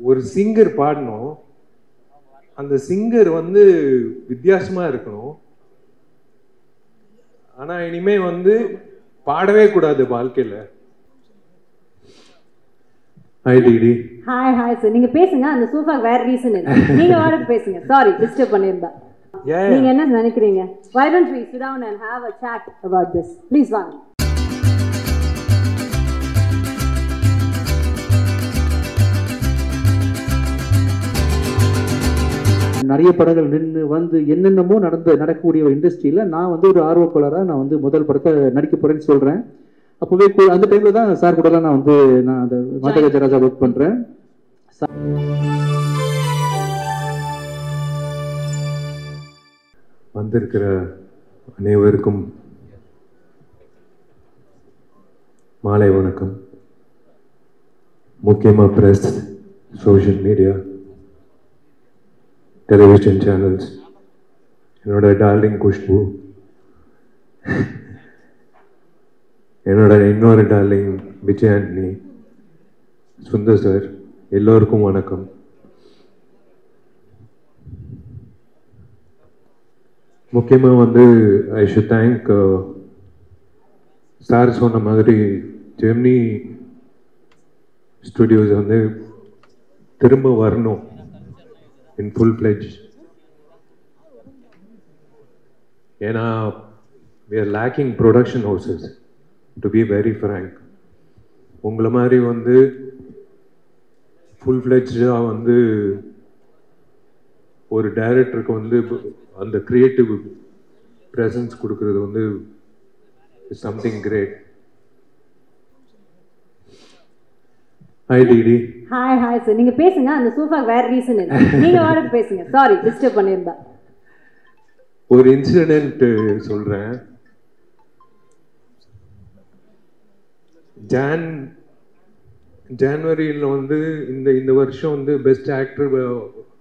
ஒரு சிங்கர் பாடணும், அந்த சிங்கர் வந்து வித்தியாசமா இருக்கணும். ஆனா இனிமே வந்து பாடவே கூடாது வாழ்க்கையில. Hi DD. Hi hi sir, நீங்க பேசுங்க. அந்த சோஃபா வேற ரீசன் இல்ல, நீங்க வாடகை பேசுங்க. சாரி டிஸ்டர்ப் பண்ணிருந்தா. நீங்க என்ன நினைக்கிறீங்க? Why don't we sit down and have a chat about this? Please வாங்க. நிறைய படங்கள் நின்று வந்து என்னென்னமோ நடக்கக்கூடிய ஒரு இண்டஸ்ட்ரியில் நான் வந்து ஒரு ஆர்வப்பாளராக நான் வந்து முதல் படத்தை நடிக்க போகிறேன்னு சொல்கிறேன். அப்போவே அந்த டைமில் தான் சார் கூடலாம் நான் அந்த மாதகஜராஜா ஒர்க் பண்ணுறேன். வந்திருக்கிற அனைவருக்கும் மாலை வணக்கம். முக்கியமாக press, social media, television channels, என்னோட டார்லிங் குஷ்பு, என்னோட இன்னொரு டார்லிங் விஜய் ஆண்டனி, சுந்தர் சார், எல்லோருக்கும் வணக்கம். முக்கியமாக வந்து ஐ ஷுட் தேங்க் சார் சொன்ன மாதிரி ஜெமினி ஸ்டுடியோஸ் வந்து திரும்ப வரணும் in full pledge. ஏன்னா we are lacking production houses, to be very frank. உங்களை மாதிரி வந்து ஃபுல் ஃப்ளெஜ்டாக வந்து ஒரு டைரக்டருக்கு வந்து அந்த கிரியேட்டிவ் ப்ரெசன்ஸ் கொடுக்கறது வந்து is something great. Hi DD. Hi hi sir, நீங்க பேசுங்க. அந்த சோஃபா வேற ரீசன் இல்ல, நீங்க வாடகை பேசுங்க. சாரி டிஸ்டர்ப் பண்ணிருந்தா. ஒரு இன்சிடென்ட் சொல்றேன். ஜான்வரியில் வந்து இந்த வருஷம் வந்து பெஸ்ட் ஆக்டர்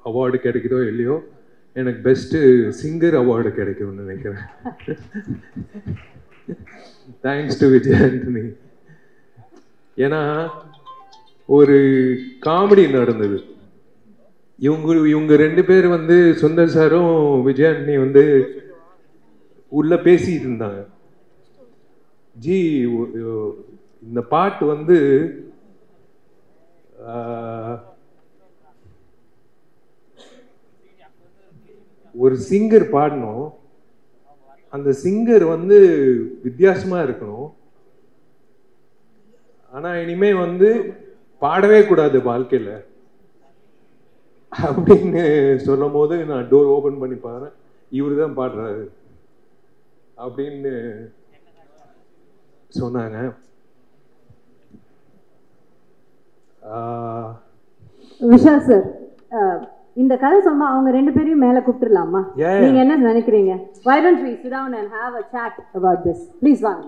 அவார்டு கிடைக்குதோ இல்லையோ, எனக்கு பெஸ்ட் சிங்கர் அவார்டு கிடைக்கும்னு நினைக்கிறேன். Thanks to Vijay Antony. ஏன்னா ஒரு காமெடி நடந்தது. இவங்க ரெண்டு பேர் வந்து சுந்தர் சாரும் விஜய் ஆண்டனி வந்து உள்ள பேசிட்டு இருந்தாங்க. ஜி இந்த பாட்டு வந்து ஒரு சிங்கர் பாடணும், அந்த சிங்கர் வந்து வித்தியாசமா இருக்கணும். ஆனா இனிமே வந்து பாடவே கூடாது வாழ்க்கையில அப்படின்னு சொல்லும் போது நான் டோர் ஓபன் பண்ணி பாருறேன், இவரு தான் பாடுறாரு அப்படின்னு சொன்னாங்க. விஷால் சார், இந்த கதை சொன்னா அவங்க ரெண்டு பேரையும் மேல கூப்பிட்டுலாமா? நீங்க என்ன நினைக்கிறீங்க? Why don't we sit down and have a chat about this? Please வாங்க.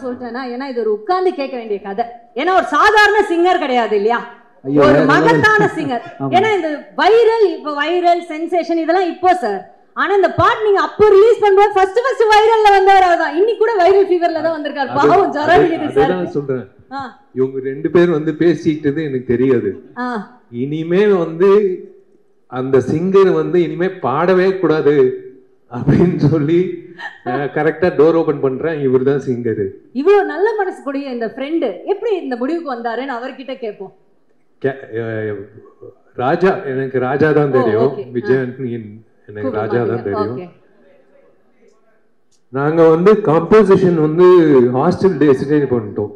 சொல்லிட்டேன்னா, ஏன்னா இது ஒரு உட்கார்ந்து கேட்க வேண்டிய கதை. ஏன்னா ஒரு சாதாரண சிங்கர் கிடையாது இல்லையா, ஒரு மகத்தான சிங்கர். ஏன்னா இந்த வைரல், இப்ப வைரல் சென்சேஷன் இதெல்லாம் இப்போ சார். ஆனா இந்த பாட்டு நீங்க அப்போ ரிலீஸ் பண்ணும்போது ஃபர்ஸ்ட் வைரல்ல வந்தவர் அவர்தான். இன்னைக்கு கூட வைரல் ஃபீவர்ல தான் வந்திருக்காரு. பாவம் ஜரம் இருக்குது சார். அதான் சொல்றேன், இவங்க ரெண்டு பேர் வந்து பேசிக்கிட்டது எனக்கு தெரியாது. இனிமே வந்து அந்த சிங்கர் வந்து இனிமே பாடவே கூடாது அப்படின்னு சொல்லி கரெக்டா டோர் ஓபன் பண்றேன். இவர் தான் சிங்கர். இவ்வளவு நல்ல மனசு கூடிய இந்த ஃப்ரெண்ட் எப்படி இந்த முடிவுக்கு வந்தாருன்னு அவர்கிட்ட கேட்போம். ராஜா, எனக்கு ராஜா தான் தெரியும். விஜய் ஆண்டனி எனக்கு ராஜா தான் தெரியும். நாங்க வந்து காம்போசிஷன் வந்து ஹாஸ்டல் டேஸ்ல பண்ணிட்டோம்.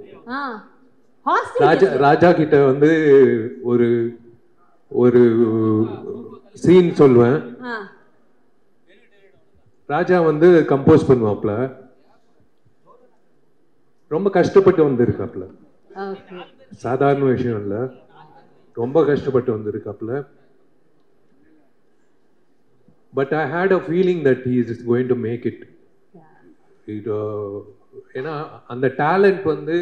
ராஜா கிட்ட வந்து ஒரு ஒரு சீன் சொல்லுவேன். ராஜா வந்து கம்போஸ் பண்ணுவாப்ல. ரொம்ப கஷ்டப்பட்டு வந்திருக்காப்ல, சாதாரண விஷயம் இல்ல, ரொம்ப கஷ்டப்பட்டு வந்திருக்காப்ல. but I had a feeling that he is going to make it. ஏன்னா அந்த டேலண்ட் வந்து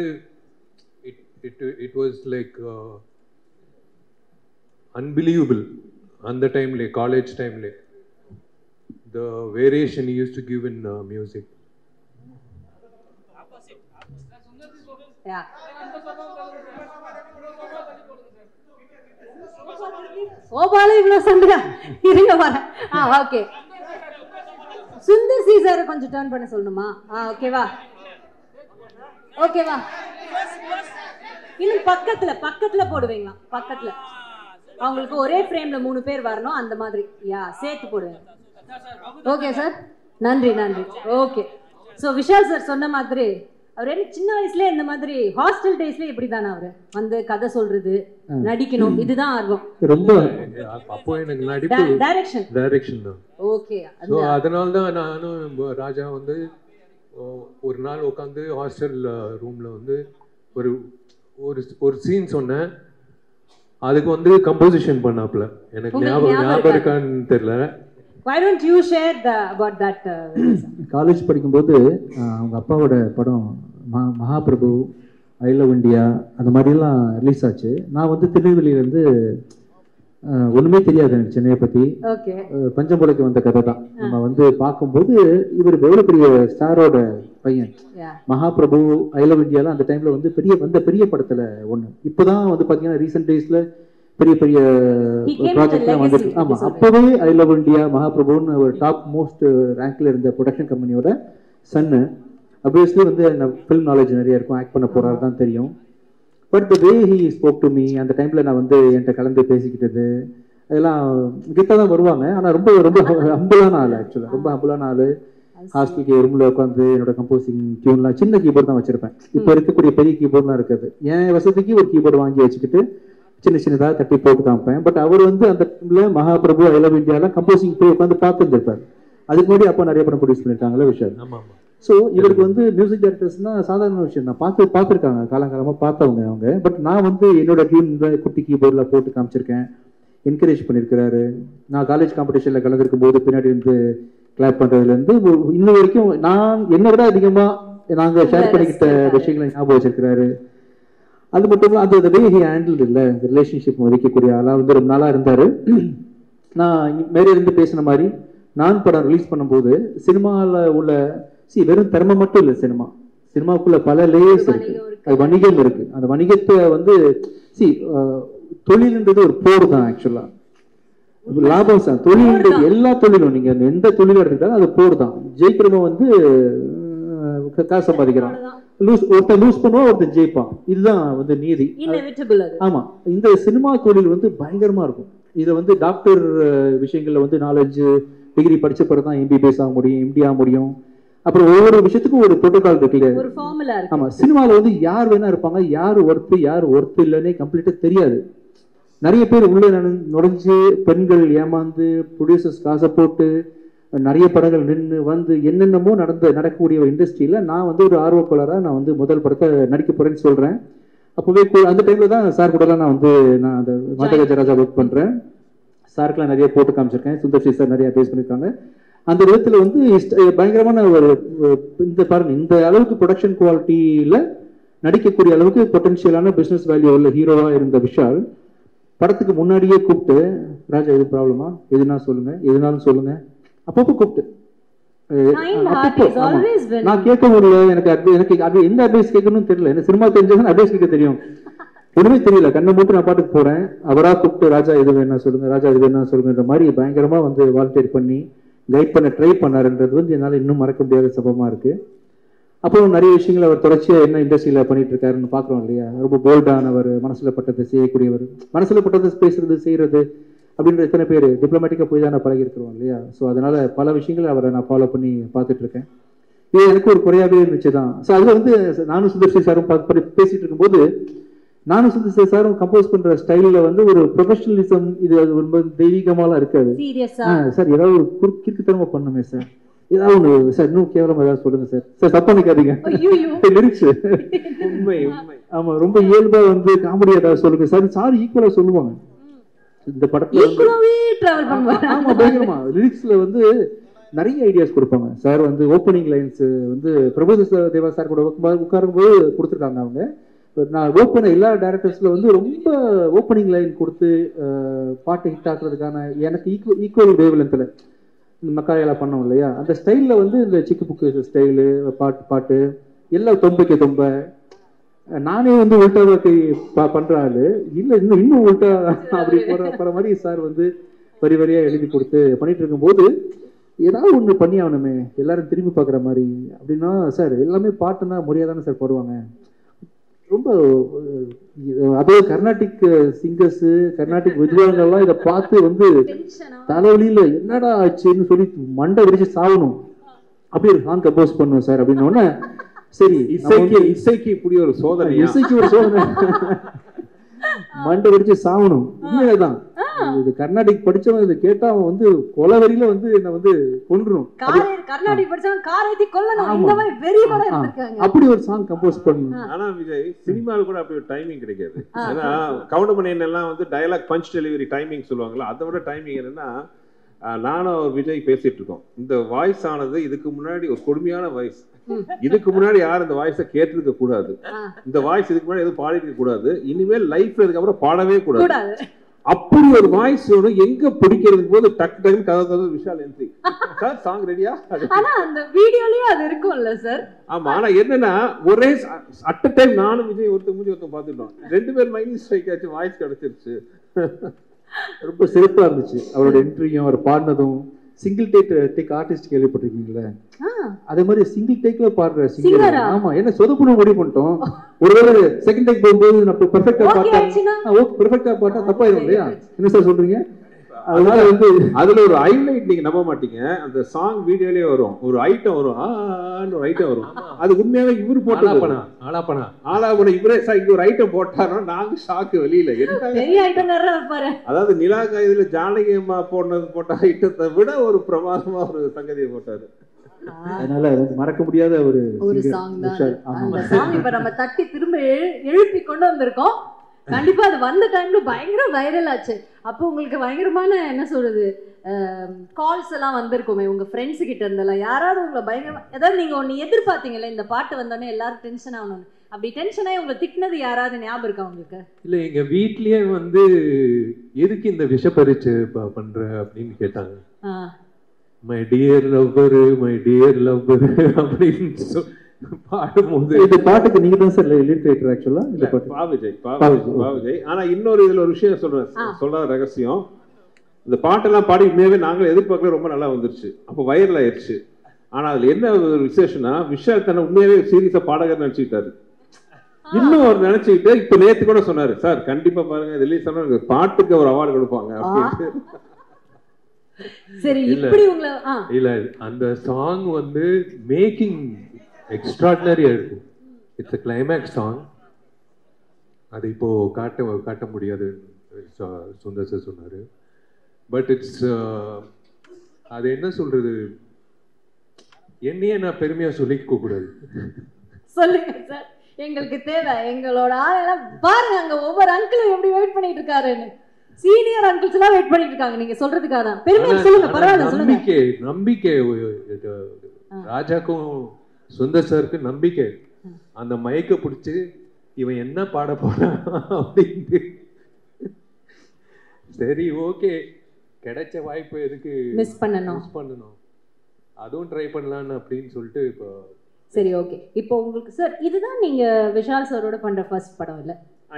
it was like unbelievable அந்த டைம்ல காலேஜ் டைம்ல the variation he used to give in music. சோபால இவ்வளவு சண்டையா இருங்க வரேன். ஓகே, சுந்தர் சி சார் கொஞ்சம் டர்ன் பண்ண சொல்லணுமா? ஓகேவா, ஓகேவா. இன்னும் பக்கத்துல போடுவீங்களா? பக்கத்துல அவங்களுக்கு ஒரே ஃப்ரேம்ல 3 பேர் வரணும், அந்த மாதிரி சேர்த்து போடுவேன். ஓகே சார், நன்றி. ஓகே, ஸோ விஷால் சார் சொன்ன மாதிரி அவர் என்ன சின்ன வயசுல இந்த மாதிரி ஹாஸ்டல் டேஸ்ல இப்படிதானே அவரு வந்து கதை சொல்றது, நடிக்கணும், இதுதான் ஆர்வம். ரொம்ப அப்போ எனக்கு நடிப்பு டைரக்ஷன் தான். ஓகே, ஸோ அதனால தான் நானும் ராஜா வந்து ஒரு நாள் உட்காந்து ஹாஸ்டல் ரூம்ல வந்து ஒரு சீன் சொன்னேன். அதுக்கு வந்து கம்போசிஷன் பண்ணாப்ல. எனக்கு ஞாபகம் இருக்கான்னு தெரியல. Why don't you share about that? College படிக்கும்போது அவங்க அப்பாவோட படம் மகாபிரபு, ஐ லவ் இண்டியா அந்த மாதிரிலாம் ரிலீஸ் ஆச்சு. நான் வந்து திருநெல்வேலியிலேருந்து ஒன்றுமே தெரியாது எனக்கு சென்னையை பற்றி. பஞ்சம்புலைக்கு வந்த கதை தான். நம்ம வந்து பார்க்கும்போது இவர் எவ்வளோ பெரிய ஸ்டாரோட பையன். மகாபிரபு, ஐ லவ் இண்டியாலாம் அந்த டைமில் வந்து பெரிய படத்தில் ஒன்று. இப்போ தான் வந்து பார்த்தீங்கன்னா ரீசெண்ட் டேஸில் பெரிய ப்ராஜெக்ட்லாம் வந்துட்டு. ஆமாம், அப்போவே ஐ லவ் இண்டியா, மகாபிரபுன்னு ஒரு டாப் மோஸ்ட் ரேங்க்ல இருந்த ப்ரொடக்ஷன் கம்பெனியோட சன்னு. அப்வியஸ்லி வந்து ஃபில்ம் நாலேஜ் நிறைய இருக்கும், ஆக்ட் பண்ண போறாரு தான் தெரியும். But the way he spoke to me, அந்த டைம்ல நான் வந்து என்கிட்ட கலந்து பேசிக்கிட்டது அதெல்லாம் கிட்ட தான் வருவாங்க. ஆனால் ரொம்ப ஹம்பிளான ஆள், ஆக்சுவலாக ரொம்ப ஹம்பிளான ஆள். ஹாஸ்டலுக்கு ரூமில் உட்காந்து என்னோட கம்போசிங் டியூன்லாம் சின்ன கீபோர்டு தான் வச்சிருப்பேன். இப்போ இருக்கக்கூடிய பெரிய கீபோர்ட்லாம் இருக்காது. என் வசதிக்கு ஒரு கீபோர்டு வாங்கி வச்சுக்கிட்டு சின்னதாக தட்டி போட்டு காமிப்பேன். பட் அவர் வந்து அந்த டைம்ல மகாபிரபு, ஐ லவ் இண்டியாலாம் கம்போசிங் போய் உட்காந்து பார்த்துருப்பார். அதுக்கு முன்னாடி அப்போ நிறைய படம் ப்ரொடியூஸ் பண்ணிட்டாங்களே விஷயம். ஸோ இவருக்கு வந்து மியூசிக் டைரக்டர்ஸ்னா சாதாரண விஷயம் தான், பார்த்துருக்காங்க, காலங்காலமாக பார்த்தவங்க அவங்க. பட் நான் வந்து என்னோட டீம் குட்டி கீபோர்டில் போட்டு காமிச்சிருக்கேன், என்கரேஜ் பண்ணியிருக்கிறாரு. நான் காலேஜ் காம்படிஷனில் கலந்துருக்கும் போது பின்னாடி இருந்து கிளாப் பண்ணுறதுலேருந்து இன்னும் வரைக்கும் நான் என்னை விட அதிகமாக நாங்கள் ஷேர் பண்ணிக்கிட்ட விஷயங்களை ஞாபகம் வச்சிருக்கிறாரு. அது மட்டும் இல்லை, அந்த வே ஹி ஹேண்டில் இல்லை இந்த ரிலேஷன்ஷிப் மதிக்கக்கூடிய ஆளாக வந்து ரொம்ப நாளாக இருந்தார். நான் மேலே இருந்து பேசின மாதிரி நான் படம் ரிலீஸ் பண்ணும்போது சினிமாவில் உள்ள வெறும் திறமை மட்டும் இல்லை, சினிமாவுக்குள்ள பல லேயர்ஸ் இருக்கு, அது வணிகம் இருக்கு. அந்த வணிகத்தை வந்து தொழில்ன்றது ஒரு போர் தான். ஆக்சுவலா லாபம் சார், தொழில்ன்றது எல்லா தொழிலும் நீங்க எந்த தொழிலும் எடுத்துக்கிட்டாலும் அது போர் தான். ஜெயிக்கிறவங்க வந்து காசு சம்பாதிக்கிறான், ஒருத்தன் லூஸ் பண்ணுவான், ஒருத்தன் ஜெயிப்பான். இதுதான் வந்து நீதி. ஆமா, இந்த சினிமா தொழில் வந்து பயங்கரமா இருக்கும். இதை வந்து டாக்டர் விஷயங்கள்ல வந்து 4-5 டிகிரி படிச்ச பிறகு தான் MBBS ஆக முடியும், MD ஆக முடியும். அப்புறம் ஒவ்வொரு விஷயத்துக்கும் ஒரு புரோட்டோகால் இருக்கு. ஆமா, சினிமாவில் வந்து யார் வேணா இருப்பாங்க, யார் ஒர்த்து இல்லைன்னே கம்ப்ளீட்டா தெரியாது. நிறைய பேர் உள்ள நுழைஞ்சு பெண்கள் ஏமாந்து ப்ரொடியூசர்ஸ் காசை போட்டு நிறைய படங்கள் நின்று வந்து என்னென்னமோ நடக்கக்கூடிய ஒரு இண்டஸ்ட்ரியில நான் வந்து ஒரு ஆர்வப்பாளராக நான் வந்து முதல் படத்தை நடிக்க போறேன்னு சொல்றேன். அப்போவே அந்த டைம்ல தான் சார் கூடலாம் நான் அந்த மாதகஜராஜா ஒர்க் பண்றேன். சாருக்கெல்லாம் நிறைய போட்டு காமிச்சிருக்கேன், சுந்தர்சி சார் நிறைய பேஸ் பண்ணியிருக்காங்க. அந்த விதத்துல வந்து பயங்கரமான ஒரு இந்த பாருங்க, இந்த அளவுக்கு ப்ரொடக்ஷன் குவாலிட்டியில நடிக்கக்கூடிய அளவுக்கு பொட்டன்ஷியலான பிசினஸ் வேல்யூ உள்ள ஹீரோவா இருந்த விஷால் படத்துக்கு முன்னாடியே கூப்பிட்டு, ராஜா எது ப்ராப்ளமா, எதுனாலும் சொல்லுங்க அப்பப்போ கூப்பிட்டு நான் கேட்க முடியல, எனக்கு எந்த அட்வைஸ் கேட்கணும்னு தெரியல. எனக்கு சினிமா தெரிஞ்சதுன்னு அட்வைஸ் கேட்க தெரியும், ஒண்ணுமே தெரியல. கண்ணை மூட்டு நான் பாட்டுக்கு போறேன். அவரா கூப்பிட்டு ராஜா எது வேணா சொல்லுங்க, ராஜா எது வேணா சொல்லுங்கன்ற மாதிரி பயங்கரமா வந்து வாலண்டியர் பண்ணி கைட் பண்ண ட்ரை பண்ணாருன்றது வந்து என்னால் இன்னும் மறக்க முடியாத சம்பவமா இருக்கு. அப்புறம் நிறைய விஷயங்கள் அவர் தொடர்ச்சியா என்ன இண்டஸ்ட்ரியில பண்ணிட்டு இருக்காருன்னு பாக்குறோம் இல்லையா. ரொம்ப போல்டானவர், மனசுல பட்டதை செய்யக்கூடியவர், மனசுல பட்டதை பேசுறது செய்யறது அப்படின்ற எத்தனை பேர் டிப்ளமேட்டிக்கா போய் தான் நான் பழகி இருக்கிறோம் இல்லையா. ஸோ அதனால பல விஷயங்களை அவரை நான் ஃபாலோ பண்ணி பார்த்துட்டு இருக்கேன். இது எனக்கு ஒரு குறையாவே இருந்துச்சு தான். ஸோ அதுல வந்து நானும் சுந்தர்சி சாரும் பேசிட்டு இருக்கும்போது நானும் சுந்தர்சி சாரும் கம்போஸ் பண்ற ஸ்டைல்ல வந்து ஒரு ப்ரொஃபஷனலிசம், இது ரொம்ப தெய்வீகமாலாம் இருக்காது சார். ஏதாவது ஒரு கிறுக்குத்தனமா பண்ணுமே சார், ஏதாவது ஒண்ணு சார், இன்னும் கேவலமா ஏதாவது சொல்லுங்க சார், சார் தப்பா நிக்காதீங்க லிரிக்ஸ். ஆமா, ரொம்ப இயல்பா வந்து காமெடி ஏதாவது சொல்லுங்க சார். சார் ஈக்குவலா சொல்லுவாங்க. இந்த படத்துல டிராவல் பண்ணுவாங்க. ஆமா பயங்கரமா லிரிக்ஸ்ல வந்து நிறைய ஐடியாஸ் கொடுப்பாங்க சார். வந்து ஓப்பனிங் லைன்ஸ் வந்து பிரபுதேவா தேவா சார் கூட உட்காரும்போது கொடுத்துருக்காங்க அவங்க. நான் ஒர்க் பண்ண எல்லா டேரக்டர்ஸ்ல வந்து ரொம்ப ஓப்பனிங் லைன் கொடுத்து பாட்டு ஹிட் ஆக்குறதுக்கான எனக்கு ஈக்குவல் வேவ் லென்த்ல மக்காயெல்லாம் பண்ணோம் இல்லையா, அந்த ஸ்டைலில் வந்து இந்த சிக்கு புக்கு ஸ்டைலு பாட்டு எல்லாம் தொம்பைக்கு தொம்ப நானே வந்து உல்டாவாக்கை பண்ற ஆளு இல்லை, இன்னும் உல்டா அப்படி போற மாதிரி சார் வந்து வரி வரியா எழுதி கொடுத்து பண்ணிட்டு இருக்கும்போது ஏதாவது ஒன்று பண்ணி ஆகணுமே எல்லாரும் திரும்பி பார்க்குற மாதிரி அப்படின்னா சார் எல்லாமே பாட்டுன்னா முறையாக தானே சார் போடுவாங்க. ரொம்ப அதே கர்நாடிக் சிங்கர்ஸு கர்நாடிக் வித்வான்கள்லாம் இதை பார்த்து வந்து தலைவலியில் என்னடா ஆச்சுன்னு சொல்லி மண்டை விரிச்சு சாகணும். அப்படி ஒரு சாங் கம்போஸ் பண்ணுவோம் சார் அப்படின்னோடனே சரி இசைக்கு இப்படி ஒரு சோதனை, இசைக்கு ஒரு சோதனை மண்டை விரிச்சு சாகணும். உண்மையதான் இது கர்நாடிக் படிச்சவன் இதை கேட்டா அவன் வந்து கொலவெறியில வந்து என்ன வந்து கொன்றும். கர்நாடிக் படிச்சவன் காரேத்தி கொல்லணும் இந்த மாதிரி வெறி கூட இருக்காங்க. அப்படி ஒரு சாங் கம்போஸ் பண்ணணும். ஆனா விஜய் சினிமாவில் கூட அப்படி ஒரு டைமிங் கிடைக்காது. ஏன்னா கவுண்டமணியன் எல்லாம் வந்து டயலாக் பஞ்ச் டெலிவரி டைமிங் சொல்லுவாங்களா, அதை விட டைமிங் என்னன்னா நானும் விஜய் பேசிட்டு இருக்கோம். இந்த வாய்ஸ் ஆனது இதுக்கு முன்னாடி ஒரு கொடுமையான வாய்ஸ், இதுக்கு முன்னாடி யாரும் இந்த வாய்ஸை கேட்டிருக்க கூடாது, இந்த வாய்ஸ் இதுக்கு முன்னாடி எதுவும் பாடிருக்க கூடாது, இனிமேல் லைஃப்ல இதுக்கப்புறம் பாடவே கூடாது. அப்படி ஒரு வாய்ஸ் ஒன்று எங்க பிடிக்கிறதுக்கு போது டக்கு டக்குன்னு கதை விஷால் என்ட்ரி சார் சாங் ரெடியா. ஆனா அந்த வீடியோலயே அது இருக்கும்ல சார். ஆமா, ஆனா என்னன்னா ஒரே அட் டைம் நானும் விஜய் ஒருத்தர் மூஞ்சி ஒருத்தர் பார்த்துட்டோம், 2 பேர் மைண்ட் ஸ்ட்ரைக் ஆச்சு, வாய்ஸ் கிடைச்சிருச்சு. ரொம்ப சிறப்பா இருந்துச்சு அவரோட என்ட்ரியும் அவர் பாடினதும். சிங்கிள் டேக் ஆர்டிஸ்ட் கேள்விப்பட்டிருக்கீங்களா? அதே மாதிரி சிங்கிள் டேக்ல பாடுற சிங்கர். ஆமா, என்ன சொதப்புன்னு முடிவு பண்ணிட்டோம். ஒருவேளை செகண்ட் டேக் போகும்போது நம்ம பெர்ஃபெக்ட்டா பாட்டா தப்பாயிரும் இல்லையா? என்ன சார் சொல்றீங்க? அதனால வந்து அதுல ஒரு ஹைலைட் நீங்க நம்ப மாட்டீங்க, அந்த சாங் வீடியோலயே வரும் ஒரு ஐட்டம் வரும், ஒரு ஐட்டம் வரும், அது உண்மையாவே இவரு போட்டு ஆலாபனா இவரே சார் இங்க ஒரு ஐட்டம் போட்டாரோ நாங்க ஷாக்கு வெளியில. அதாவது நிலா காயுதுல ஜானகி அம்மா போட்ட ஐட்டத்தை விட ஒரு பிரமாதமா ஒரு சங்கதியை போட்டாரு. அதனால மறக்க முடியாத ஒரு சாங் தான் அந்த சாங். இப்ப நம்ம தட்டி திரும்ப எழுப்பி கொண்டு வந்திருக்கோம். கண்டிப்பா அது வந்த டைம்ல பயங்கர வைரல் ஆச்சு. அப்போ உங்களுக்கு பயங்கரமான என்ன சொல்றது கால்ஸ் எல்லாம் வந்திருக்குமே உங்க ஃப்ரெண்ட்ஸ் கிட்ட இருந்தெல்லாம். யாராவது உங்களை பயங்கரமா ஏதாவது நீங்க ஒன்னு எதிர்பார்த்தீங்கல்ல, இந்த பாட்டு வந்தோடனே எல்லாரும் டென்ஷன் ஆகணும், அப்படி டென்ஷன் ஆகி உங்களை திட்டினது யாராவது ஞாபகம் இருக்கா உங்களுக்கு? இல்ல எங்க வீட்லயே வந்து எதுக்கு இந்த விஷ பரீட்சை பண்ற அப்படின்னு கேட்டாங்க. மை டியர் லவ்வர் அப்படின்னு பாடும்போது இந்த பாட்டுக்கு நீங்க தான் சார் லிரிக் ரைட்டர் ஆக்சுவலா. இந்த பாட்டு பாவிஜய். ஆனா இன்னொரு இதுல ஒரு விஷயம் சொல்ற ரகசியம், இந்த பாட்டெல்லாம் பாடி உண்மையாவே நாங்களும் எதிர்பார்க்கல, ரொம்ப நல்லா வந்துருச்சு, அப்போ வைரல் ஆயிடுச்சு. ஆனா அதுல என்ன ஒரு விசேஷம்னா விஷால் தன்னை உண்மையாவே சீரியஸா பாடகர் நினைச்சுக்கிட்டாரு. இன்னும் அவர் நினைச்சுக்கிட்டு இப்ப நேத்து கூட சொன்னாரு, சார் கண்டிப்பா பாருங்க ரிலீஸ் ஆனா பாட்டுக்கு ஒரு அவார்டு கொடுப்பாங்க அப்படின்னு. சரி, இப்படி உங்களை இல்ல அந்த சாங் வந்து மேக்கிங் எக்ஸ்ட்ராடினரியா இருக்கும். It's a climax song. அது இப்போ காட்ட முடியாது சுந்தர் சார் சொன்னாரு. பட் இட்ஸ் அது என்ன சொல்றது, என்னையே நான் பெருமையா சொல்லிக்க கூடாது. சொல்லுங்க சார், எங்களுக்கு தேவை. எங்களோட ஆளெல்லாம் பாருங்க, அங்க ஒவ்வொரு அங்கிளும் எப்படி வெயிட் பண்ணிட்டு இருக்காருன்னு. சீனியர் அங்கிள்ஸ் எல்லாம் வெயிட் பண்ணிட்டு இருக்காங்க நீங்க சொல்றதுக்காக தான். பெருமையா சொல்லுங்க, பரவாயில்ல சொல்லுங்க. நம்பிக்கை ராஜாக்கும் சுந்தர் சாருக்கு நம்பிக்கை. அந்த மைக்க பிடிச்சு இவன் என்ன பாட போறான் அப்படின்னு. சரி ஓகே, கிடைச்ச வாய்ப்பு எதுக்கு மிஸ் பண்ணணும், அதுவும் ட்ரை பண்ணலான்னு அப்படின்னு சொல்லிட்டு இப்போ. சரி ஓகே, இப்போ உங்களுக்கு சார் இதுதான் நீங்க விஷால் சாரோட பண்ற ஃபர்ஸ்ட் படம் இல்ல?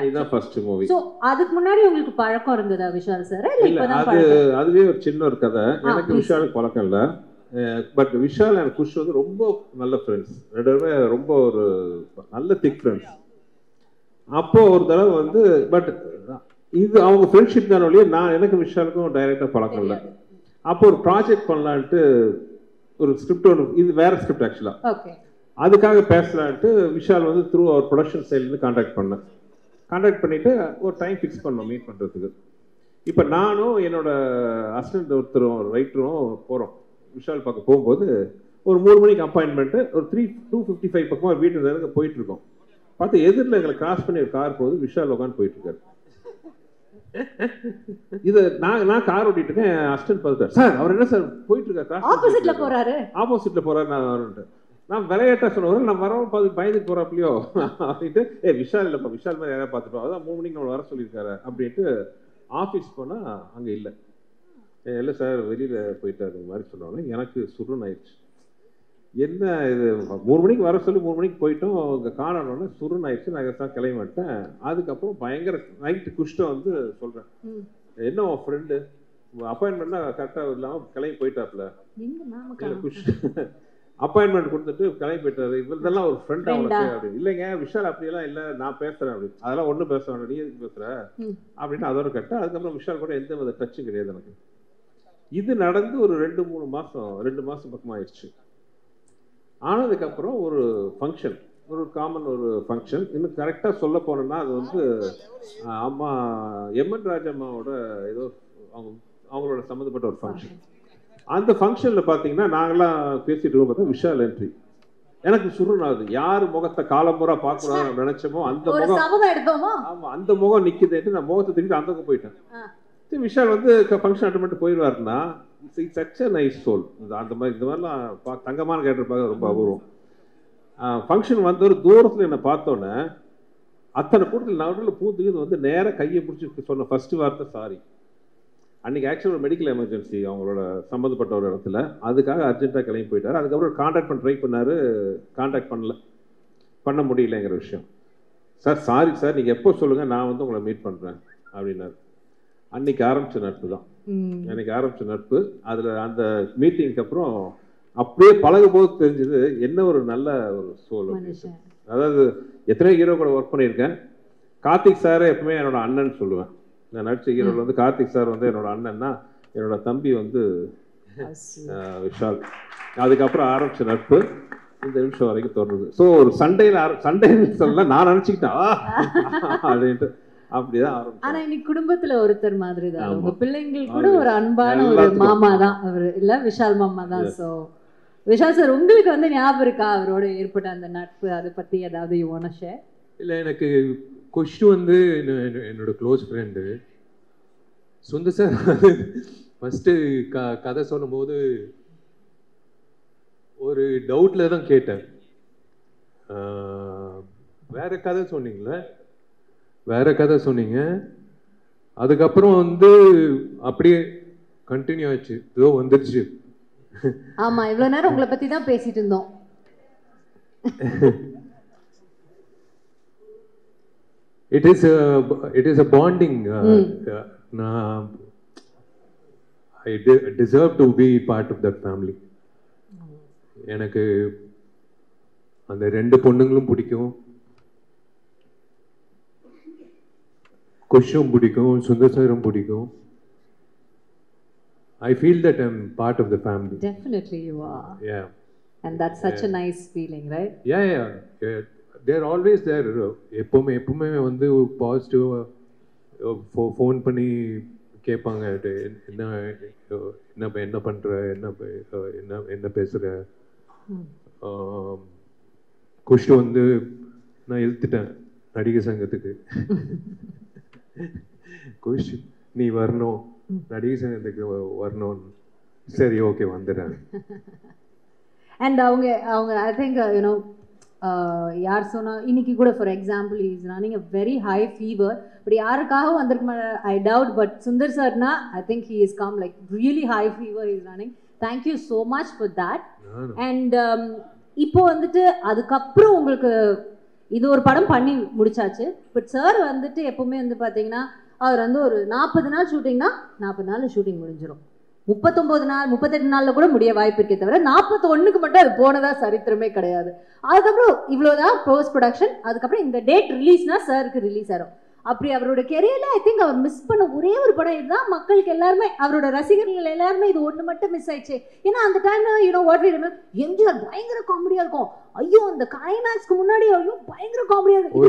இதுதான் ஃபர்ஸ்ட் மூவி. சோ அதுக்கு முன்னாடி உங்களுக்கு பழக்கம் இருந்ததா விஷால் சார்? இல்ல அதுவே ஒரு சின்ன ஒரு கதை. எனக்கு விஷாலுக்கு பழக்கம் இல்ல, பட் விஷால் அண்ட் குஷ் வந்து ரொம்ப நல்ல ஃப்ரெண்ட்ஸ், 2 பேருமே ரொம்ப ஒரு நல்ல திக் ஃப்ரெண்ட்ஸ். அப்போ ஒரு தடவை வந்து பட் இது அவங்க ஃப்ரெண்ட்ஷிப் தான ஒழிய எனக்கு விஷாலுக்கும் டைரக்டா பழக்கம் இல்லை. அப்போ ஒரு ப்ராஜெக்ட் பண்ணலான்ட்டு ஒரு ஸ்கிரிப்ட் ஒன்று, இது வேற ஸ்கிரிப்ட் ஆக்சுவலா, அதுக்காக பேசலான்ட்டு விஷால் வந்து த்ரூ அவர் ப்ரொடக்ஷன் சைட்லேருந்து கான்டாக்ட் பண்ணிட்டு ஒரு டைம் ஃபிக்ஸ் பண்ணோம் மீட் பண்ணுறதுக்கு. இப்போ நானும் என்னோட அசிஸ்டன்ட் ஒருத்தரும் ரைட்டரும் போகிறோம் விஷால் பார்க்க. போகும்போது ஒரு 3 மணிக்கு அப்பாயின்மெண்ட்டு, ஒரு 2:55 பக்கமாக வீட்டு போயிட்டு இருக்கோம். பார்த்து எதிரில் எங்களை கிராஸ் பண்ணி ஒரு கார் போகுது, விஷால் உட்காந்து போயிட்டு இருக்காரு. இது நான் கார் ஓட்டிட்டு இருக்கேன். அசிஸ்டன்ட் பார்த்துட்டார். சார் அவர் என்ன சார் போயிட்டு இருக்காரு, ஆப்போசிட்ல போறாரு நான் விளையாட்டா சொன்னவர் நான் வரவும் பயந்துட்டு போறாப்லையோ அப்படின்ட்டு விஷால் இல்லப்பா, விஷால் மாதிரி யாராவது பார்த்துட்டோம், அதான் 3 மணிக்கு நம்ம வர சொல்லியிருக்காரு அப்படின்ட்டு ஆஃபீஸ் போனா அங்க இல்லை. இல்லை சார் வெளியில போயிட்டாரு மாதிரி சொன்னோன்னே எனக்கு சுருன்னு ஆயிடுச்சு. என்ன இது 3 மணிக்கு வர சொல்லி 3 மணிக்கு போயிட்டோம், அங்கே காணணும்னு சுருன்னு ஆயிடுச்சு. நான் தான் கிளம்பி மாட்டேன். அதுக்கப்புறம் பயங்கர நைட்டு குஷ்டம் வந்து சொல்றேன், என்ன உன் ஃப்ரெண்டு அப்பாயின்மெண்ட்னா கரெக்டாக இல்லாமல் கிளம்பி போயிட்டாப்ல, அப்பாயின்மெண்ட் கொடுத்துட்டு கிளம்பி போயிட்டாரு, இவர்தெல்லாம் ஒரு ஃப்ரெண்ட் அவனுக்கு அப்படின்னு. இல்லைங்க விஷால் அப்படியெல்லாம் இல்லை, நான் பேசுறேன் அப்படின்னு. அதெல்லாம் ஒன்றும் பேச வேண்டாம், நீ எதுக்கு பேசுற அப்படின்னு அதோட கட்ட. அதுக்கப்புறம் விஷால் கூட எந்த வித டச்சும் கிடையாது எனக்கு. இது நடந்து ஒரு 2 மாசம் பக்கமாக ஆயிடுச்சு. ஆனதுக்கப்புறம் ஒரு ஃபங்க்ஷன், ஒரு காமன் ஒரு ஃபங்க்ஷன், இன்னும் கரெக்டாக சொல்ல போனோம்னா அது வந்து அம்மா எம்என் ராஜம்மாவோட ஏதோ அவங்களோட சம்மந்தப்பட்ட ஒரு ஃபங்க்ஷன். அந்த ஃபங்க்ஷனில் பார்த்தீங்கன்னா நாங்களாம் பேசிட்டு இருக்கோம். பார்த்தா விஷால் என்ட்ரி. எனக்கு சுருனாது, யார் முகத்தை காலம்புறா பார்க்கணும்னு நினைச்சோமோ அந்த முகம், ஆமாம் அந்த முகம் நிற்குதுன்ட்டு நான் முகத்தை திருப்பி அந்த பக்கம் போயிட்டேன். விஷால் வந்து ஃபங்க்ஷன் அட்டன் பண்ணிட்டு போயிடுவாருன்னா it's such a nice soul. அந்த மாதிரி இந்த மாதிரிலாம் தங்கமான கேரக்டர் பார்க்க ரொம்ப அபூர்வம். ஃபங்க்ஷன் வந்த ஒரு தூரத்தில் என்னை பார்த்தோன்னே அத்தனை கூட்டத்தில் நடுவில் பூத்துக்கு வந்து நேராக கையை பிடிச்சி சொன்ன ஃபர்ஸ்ட் வார்த்தை சாரி. அன்றைக்கி ஆக்சுவலாக ஒரு மெடிக்கல் எமர்ஜென்சி அவங்களோட சம்மந்தப்பட்ட ஒரு இடத்துல, அதுக்காக அர்ஜென்ட்டாக கிளம்பி போயிட்டார். அதுக்கப்புறம் கான்டாக்ட் பண்ண ட்ரை பண்ணார், கான்டாக்ட் பண்ண முடியலைங்கிற விஷயம். சார் சாரி சார், நீங்கள் எப்போ சொல்லுங்கள், நான் வந்து உங்களை மீட் பண்ணுறேன் அப்படின்னாரு. அன்னைக்கு ஆரம்பித்த நட்பு தான், அன்னைக்கு ஆரம்பித்த நட்பு. அதில் அந்த மீட்டிங்க்கு அப்புறம் அப்படியே பழகும் போது தெரிஞ்சது என்ன ஒரு நல்ல ஒரு சோல். அதாவது எத்தனையோ ஹீரோ கூட ஒர்க் பண்ணியிருக்கேன். கார்த்திக் சாரை எப்பவுமே என்னோட அண்ணன் சொல்லுவேன். நான் நடிச்ச ஹீரோவில் வந்து கார்த்திக் சார் வந்து என்னோட அண்ணன்னா, என்னோட தம்பி வந்து விஷால். அதுக்கப்புறம் ஆரம்பித்த நட்பு இந்த நிமிஷம் வரைக்கும் தொடருது. ஸோ ஒரு சண்டைன்னு சொல்ல நான் நினச்சிக்கிட்டேன் அப்படின்ட்டு அப்படிதான் ஆரம்பிச்சோம். ஆனா இன்னைக்கு குடும்பத்துல ஒருத்தர் மாதிரி தான், உங்க பிள்ளைங்களுக்கு கூட ஒரு அன்பான ஒரு மாமா தான் அவரு, இல்ல விஷால் மாமா தான். ஸோ விஷால் சார், உங்களுக்கு வந்து ஞாபகம் இருக்கா அவரோட ஏற்பட்ட அந்த நட்பு, அதை பத்தி ஏதாவது யூ வாண்ட் டு ஷேர்? இல்லை, எனக்கு கொஷ்டு வந்து என்னோட close friend Sundar sir. First கதை சொல்லும் போது ஒரு டவுட்டில் தான் கேட்டேன், வேற கதை சொன்னீங்களே, வேற கதை சொன்னீங்க. அதுக்கப்புறம் வந்து அப்படியே கண்டினியூ ஆச்சு, ஏதோ வந்துருச்சு. ஆமா, இவ்வளவு நேரம் உங்களை பத்தி தான் பேசிட்டு இருந்தோம். It is a bonding. I deserve to be part of that family. எனக்கு அந்த 2 பொண்ணுங்களும் பிடிக்கும், குஷும் பிடிக்கும், சுந்தர் சாரும் பிடிக்கும். I feel that I'm part of the family. Definitely you are. Yeah. And that's such a nice feeling, right? Yeah. They're always there. எப்பவுமே வந்து பாசிட்டிவாக ஃபோன் பண்ணி கேட்பாங்க, என்ன பண்ணுற, என்ன பேசுகிற. குஷ்டு வந்து நான் இழுத்துட்டேன் நடிகர் சங்கத்துக்கு. குஷ் நீ வரணும், நடிகர் சங்கத்துக்கு வரணும். சரி, ஓகே வந்துடுறேன். அண்ட் அவங்க ஐ திங்க் யூனோ யார் சொன்னால் இன்னைக்கு கூட for example is running a very high fever, but யாருக்காகவும் வந்திருக்க ஐ டவுட், பட் சுந்தர் சார்னா I think he is come like really high fever is running. Thank you so much for that. And இப்போ வந்துட்டு அதுக்கப்புறம் உங்களுக்கு இது ஒரு படம் பண்ணி முடிச்சாச்சு, பட் சார் வந்துட்டு எப்பவுமே வந்து பார்த்தீங்கன்னா அவர் வந்து ஒரு 40 நாள் ஷூட்டிங்னா 40 நாள் ஷூட்டிங் முடிஞ்சிடும். 39 நாள் 38 நாளில் கூட முடிய வாய்ப்பு இருக்கே தவிர 41க்கு மட்டும் அது போனதா சரித்திரமே கிடையாது. அதுக்கப்புறம் இவ்வளோதான் போஸ்ட் ப்ரொடக்ஷன். அதுக்கப்புறம் இந்த டேட் ரிலீஸ்னா சாருக்கு ரிலீஸ் ஆகும். அப்படி அவரோட கெரியரில் ஐ திங்க் அவர் மிஸ் பண்ண ஒரே ஒரு படம் இதுதான். மக்களுக்கு எல்லாருமே, அவரோட ரசிகர்கள் எல்லாருமே இது ஒன்று மட்டும் மிஸ் ஆயிடுச்சு. ஏன்னா அந்த டைம்ல you know what we remember, MGR பயங்கர காமெடியா இருக்கும். ஐயோ அந்த கிளைமேக்ஸ்க்கு முன்னாடி ஐயோ பயங்கர காமெடியா இருக்கும்.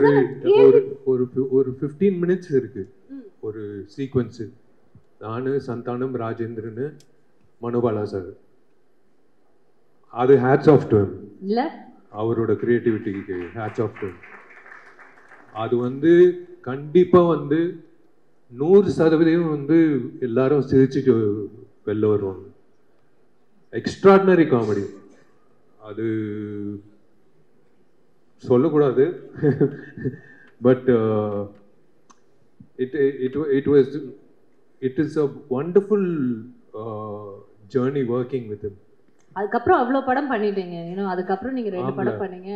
ஒரு 15 மினிட்ஸ் இருக்கு ஒரு சீக்வன்ஸு. நானு, சந்தானம், ராஜேந்திரன், மனோபாலா சார். அது ஹேட்ஸ் ஆஃப் டு ஹிம். இல்ல அவரோட கிரியேட்டிவிட்டிக்கு ஹேட்ஸ் ஆஃப் டு ஹிம். அது வந்து கண்டிப்பா வந்து 100% வந்து எல்லாரும் சிரிச்சுட்டு வெளில வருவாங்க. Extraordinary comedy. அது சொல்லக்கூடாது. But it is a wonderful journey working with him. அதுக்கப்புறம் அவ்வளோ படம் பண்ணிட்டீங்க, அதுக்கப்புறம் நீங்க 2 படம் பண்ணீங்க,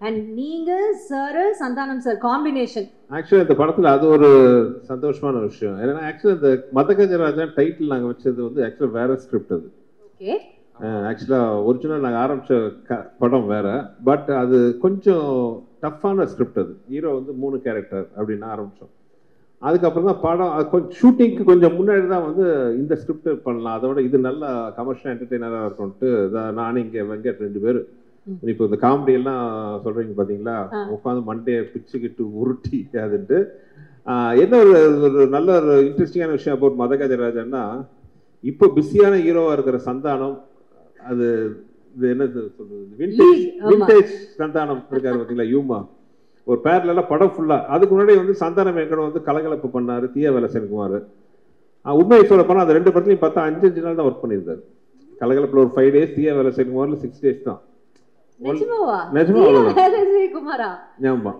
அண்ட் நீங்க sir Santhanam sir combination. Actually இந்த படத்துல அது ஒரு சந்தோஷமான விஷயம். ஏன்னா ஆக்சுவலி இந்த மதகஜராஜா டைட்டில் நாங்கள் வச்சது வந்து ஆக்சுவலாக வேற ஸ்கிரிப்ட். அது ஓகே, ஆக்சுவலாக ஒரிஜினல் நாங்கள் ஆரம்பித்த படம் வேற, பட் அது கொஞ்சம் டஃப்பான ஸ்கிரிப்ட். அது ஹீரோ வந்து 3 கேரக்டர் அப்படின்னு ஆரம்பித்தோம். அதுக்கப்புறம் தான் படம் கொஞ்சம் ஷூட்டிங்க்கு கொஞ்சம் முன்னாடி தான் வந்து இந்த ஸ்கிரிப்ட் பண்ணலாம், அதோட இது நல்லா கமர்ஷியல் என்டர்டெய்னராக இருக்கும்ட்டு நானும் இங்கே வெங்கட் 2 பேர் இப்போ இந்த காமெடி எல்லாம் சொல்கிறீங்க பார்த்தீங்களா, உட்காந்து மண்டையை பிச்சுக்கிட்டு உருட்டி அதுன்ட்டு. என்ன ஒரு நல்ல ஒரு இன்ட்ரெஸ்டிங்கான விஷயம் அப்போ மதகஜராஜன்னா, இப்போ பிஸியான ஹீரோவாக இருக்கிற சந்தானம், அது இது என்ன சொல்றது, விண்டேஜ் சந்தானம் இருக்காரு பார்த்தீங்களா, யூமா ஒரு பேர்லாம் படம் ஃபுல்லா. அதுக்கு முன்னாடி வந்து சந்தானம் வெங்கடம் வந்து கலகலப்பு பண்ணாரு, தீயா வேலை சென்குமார். உண்மையை சொல்ல போனால் அந்த 2 படத்துலையும் பார்த்தா 5 நாள் தான் ஒர்க் பண்ணியிருந்தாரு. கலகலப்பில் ஒரு 5 days, தீயா வேலை சென்குமார்ல 6 days தான்.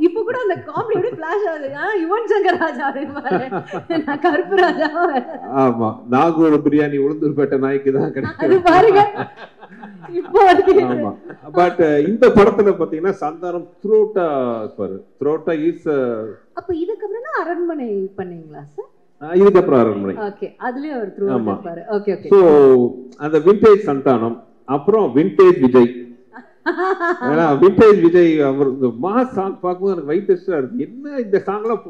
இப்ப கூட அந்த காமெடி ஃபிளாஷ் ஆகுது, யுவன் சங்கர் ராஜா நான் கருப்பு ராஜா. ஆமா, நாகூர் பிரியாணி உளுந்தூர்பேட்டை நாய்க்கு தான் கிடைக்கும் ஆமா. பட் இந்த படத்துல பாத்தீங்கன்னா சந்தானம் த்ரோட்டா இருப்பாரு. த்ரோட்டா இஸ் அப்ப இதுக்கப்புறம் தான் அரண்மனை பண்ணீங்களா சார்? இதுக்கப்புறம் அரண்மனை. ஓகே, அதுலயே ஒரு த்ரோட்டா இருப்பாரு. Okay okay. சோ அந்த விண்டேஜ் சந்தானம், அப்புறம் விண்டேஜ் விஜய். ஏன்னா விண்டேஜ் விஜய் அவர் இந்த மாஸ் சாங் பார்க்கும்போது எனக்கு வைத்தஸ்டா இருக்கு. என்ன இந்த சாங்லாம்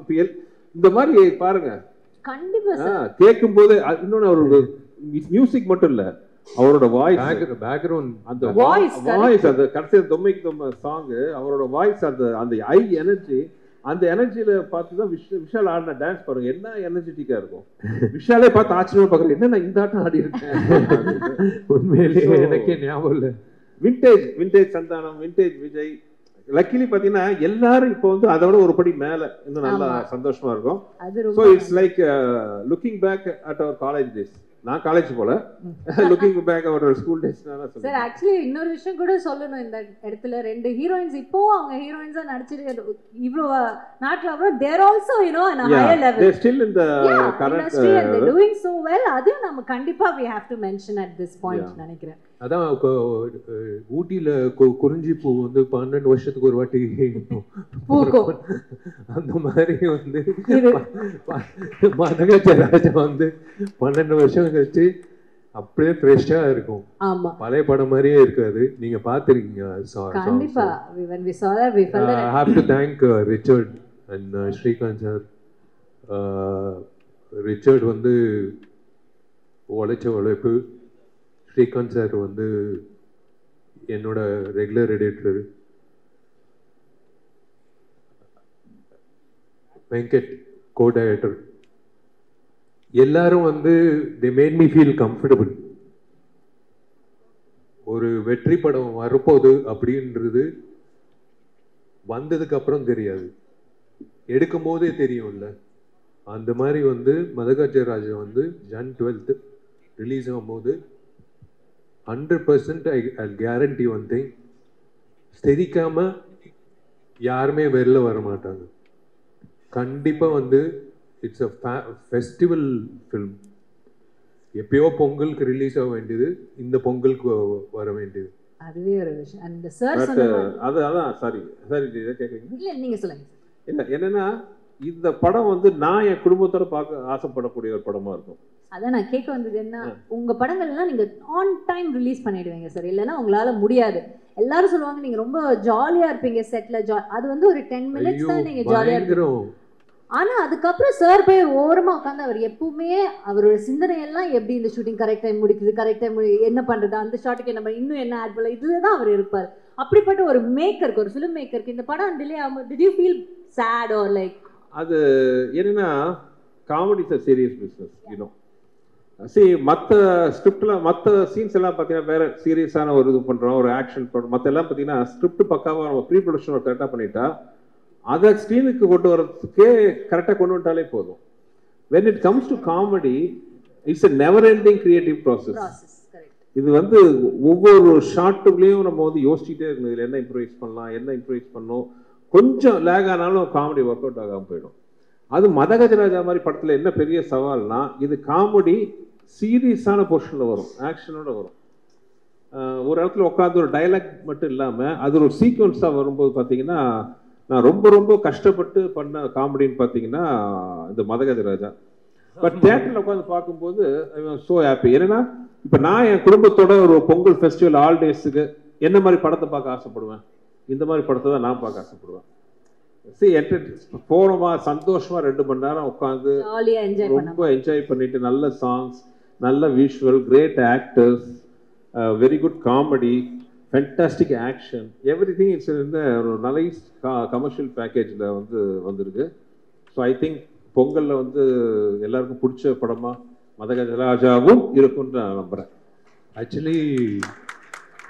இந்த மாதிரி பாருங்க, கண்டிப்பா சார் கேட்கும் போது. இன்னொன்னு ஒரு மியூசிக் மட்டும் இல்ல, அவரோட வாய்ஸ், பேக்ரவுண்ட், அந்த வாய்ஸ், அந்த கடைசியில் தொம்மைக்கு சாங், அவரோட வாய்ஸ், அந்த ஐ எனர்ஜி, அந்த எனர்ஜியில பார்த்து தான் விஷால் ஆடின டான்ஸ் பாருங்க, என்ன எனர்ஜெட்டிக்கா இருக்கும். விஷாலே பார்த்து ஆச்சரியமா பார்க்கல, என்ன நான் இந்த ஆட்டம் ஆடி இருக்கேன். உண்மையிலேயே எனக்கே ஞாபகம் இல்லை. Vintage Santhanam, vintage Vijay. Luckily பாத்தீங்கன்னா எல்லாரும் இப்போ வந்து அதோட ஒரு படி மேல இன்னும் நல்லா சந்தோஷமா இருக்கும். So it's like looking back at our college days. நான் காலேஜ் போல, looking back our school days. Sir actually இன்னொரு விஷயம் கூட சொல்லணும் இந்த இடத்துல, 2 ஹீரோயின்ஸ் இப்போ அவங்க ஹீரோயின்ஸா நடிச்சிட்டு இவ்ளோ நாட்ல அப்புறம் தேர் also on a higher level, they still in the current industry and they're doing so well. அது நம்ம கண்டிப்பா we have to mention at this point நினைக்கிறேன். அதான் ஊட்டியில குறிஞ்சி பூ வந்து 12 வருஷத்துக்கு ஒரு வாட்டி பூக்கும். அந்த மாதிரி வந்து மதகஜராஜா வந்து 12 வருஷம் கழிச்சு அப்படியே ஃப்ரெஷ்ஷா இருக்கும். ஆமா, பழைய படம் மாதிரியே இருக்காது. நீங்க பாத்துருக்கீங்க கண்டிப்பா. when we saw that we felt that. I have to thank Richard and Srikanth sir. Richard வந்து உழைச்ச உழைப்பு, ஸ்ரீகாந்த் சார் வந்து என்னோட regular editor, Venkat co director, எல்லாரும் வந்து they made me feel comfortable. ஒரு வெற்றி படம் வரப்போகுது அப்படின்றது வந்ததுக்கு அப்புறம் தெரியாது, எடுக்கும் போதே தெரியும்ல. அந்த மாதிரி வந்து மதகஜராஜா வந்து Jan 12th ரிலீஸ் ஆகும்போது 100% I guarantee one thing, ஸ்தெரிக்காம யாருமே வெளில வர மாட்டாங்க. கண்டிப்பா வந்து இட்ஸ் அ ஃபெஸ்டிவல் ஃபில்ம். எப்பயோ பொங்கலுக்கு ரிலீஸ் ஆக வேண்டியது, இந்த பொங்கலுக்கு வர வேண்டியது. அதுவே ஒரு விஷயம். அந்த சார் சொன்ன அதான் சாரி இதை கேட்குறீங்க. இல்ல நீங்க சொல்லுங்க. இல்ல என்னன்னா இந்த படம் வந்து நான் என் குடும்பத்தோட பார்க்க ஆசைப்படக்கூடிய ஒரு படமா இருக்கும். அதான் நான் கேட்க வந்தது என்ன, உங்க படங்கள்லாம் நீங்க ஆன் டைம் ரிலீஸ் பண்ணிடுவீங்க சார், இல்லைன்னா உங்களால முடியாது. எல்லாரும் சொல்லுவாங்க நீங்க ரொம்ப ஜாலியா இருப்பீங்க செட்ல, அது வந்து ஒரு 10 minutes தான் நீங்க ஜாலியா இருப்பீங்க. ஆனா அதுக்கப்புறம் சார் போய் ஓரமா உட்காந்து அவர் எப்பவுமே அவரோட சிந்தனை எல்லாம் எப்படி இந்த ஷூட்டிங் கரெக்ட் டைம் முடிக்குது, கரெக்ட் டைம் என்ன பண்றது, அந்த ஷாட்டுக்கு என்ன இன்னும் என்ன ஆட் பண்ணல, இதுதான் அவர் இருப்பார். அப்படிப்பட்ட ஒரு மேக்கருக்கு, ஒரு ஃபிலிம் மேக்கருக்கு இந்த படம் டிலே ஆகும், did you feel sad or like? அது என்னன்னா comedy is a serious business, you know. See, மற்ற ஸ்கிரிப்ட்ல மற்ற சீன்ஸ் எல்லாம் பார்த்தீங்கன்னா வேற சீரியஸான ஒரு இது பண்றோம், ஒரு ஆக்ஷன் பண்றோம். மற்ற எல்லாம் பார்த்தீங்கன்னா ஸ்கிரிப்ட் பக்காவா நம்ம ப்ரீ ப்ரொடக்ஷன் கரெக்டாக பண்ணிட்டா அதை ஸ்க்ரீனுக்கு கொண்டு வரதுக்கே கரெக்டாக கொண்டு வந்துட்டாலே போதும். when it comes to comedy, it's a never ending creative process. இது வந்து ஒவ்வொரு ஷார்ட்டுக்குள்ளேயும் நம்ம வந்து யோசிச்சுட்டே இருக்கணும், இதில் என்ன இம்ப்ரூவைஸ் பண்ணலாம், என்ன இம்ப்ரூவைஸ் பண்ணணும். கொஞ்சம் லேக் ஆனாலும் காமெடி ஒர்க் அவுட் ஆகாமல் போயிடும். அது மதகஜராஜா மாதிரி படத்தில் என்ன பெரிய சவால்னா, இது காமெடி சீரியஸான போர்ஷனில் வரும், ஆக்ஷனோட வரும். ஒரு இடத்துல உட்காந்து ஒரு டைலாக் மட்டும் இல்லாமல் அது ஒரு சீக்வன்ஸாக வரும்போது பார்த்தீங்கன்னா, நான் ரொம்ப ரொம்ப கஷ்டப்பட்டு பண்ண காமெடின்னு பார்த்தீங்கன்னா இந்த மதகஜராஜா. பட் தியேட்டரில் உட்காந்து பார்க்கும்போது ஸோ ஹாப்பி. ஏன்னா இப்போ நான் என் குடும்பத்தோட ஒரு பொங்கல் ஃபெஸ்டிவல் ஆல் டேஸுக்கு என்ன மாதிரி படத்தை பார்க்க ஆசைப்படுவேன், இந்த மாதிரி படத்தை தான் நான் பார்க்க ஆசைப்படுவேன். போனோமா சந்தோஷமா 2 மணி நேரம் உட்காந்து ரொம்ப என்ஜாய் பண்ணிட்டு, நல்ல சாங்ஸ், நல்ல visual, great actors, very good comedy, fantastic action, everything it's இந்த ஒரு நைஸ் கமர்ஷியல் பேக்கேஜில் வந்து வந்திருக்கு. ஸோ ஐ திங்க் பொங்கலில் வந்து எல்லாருக்கும் பிடிச்ச படமா மதகஜராஜாவும் இருக்கும்னு நான் நம்புகிறேன். ஆக்சுவலி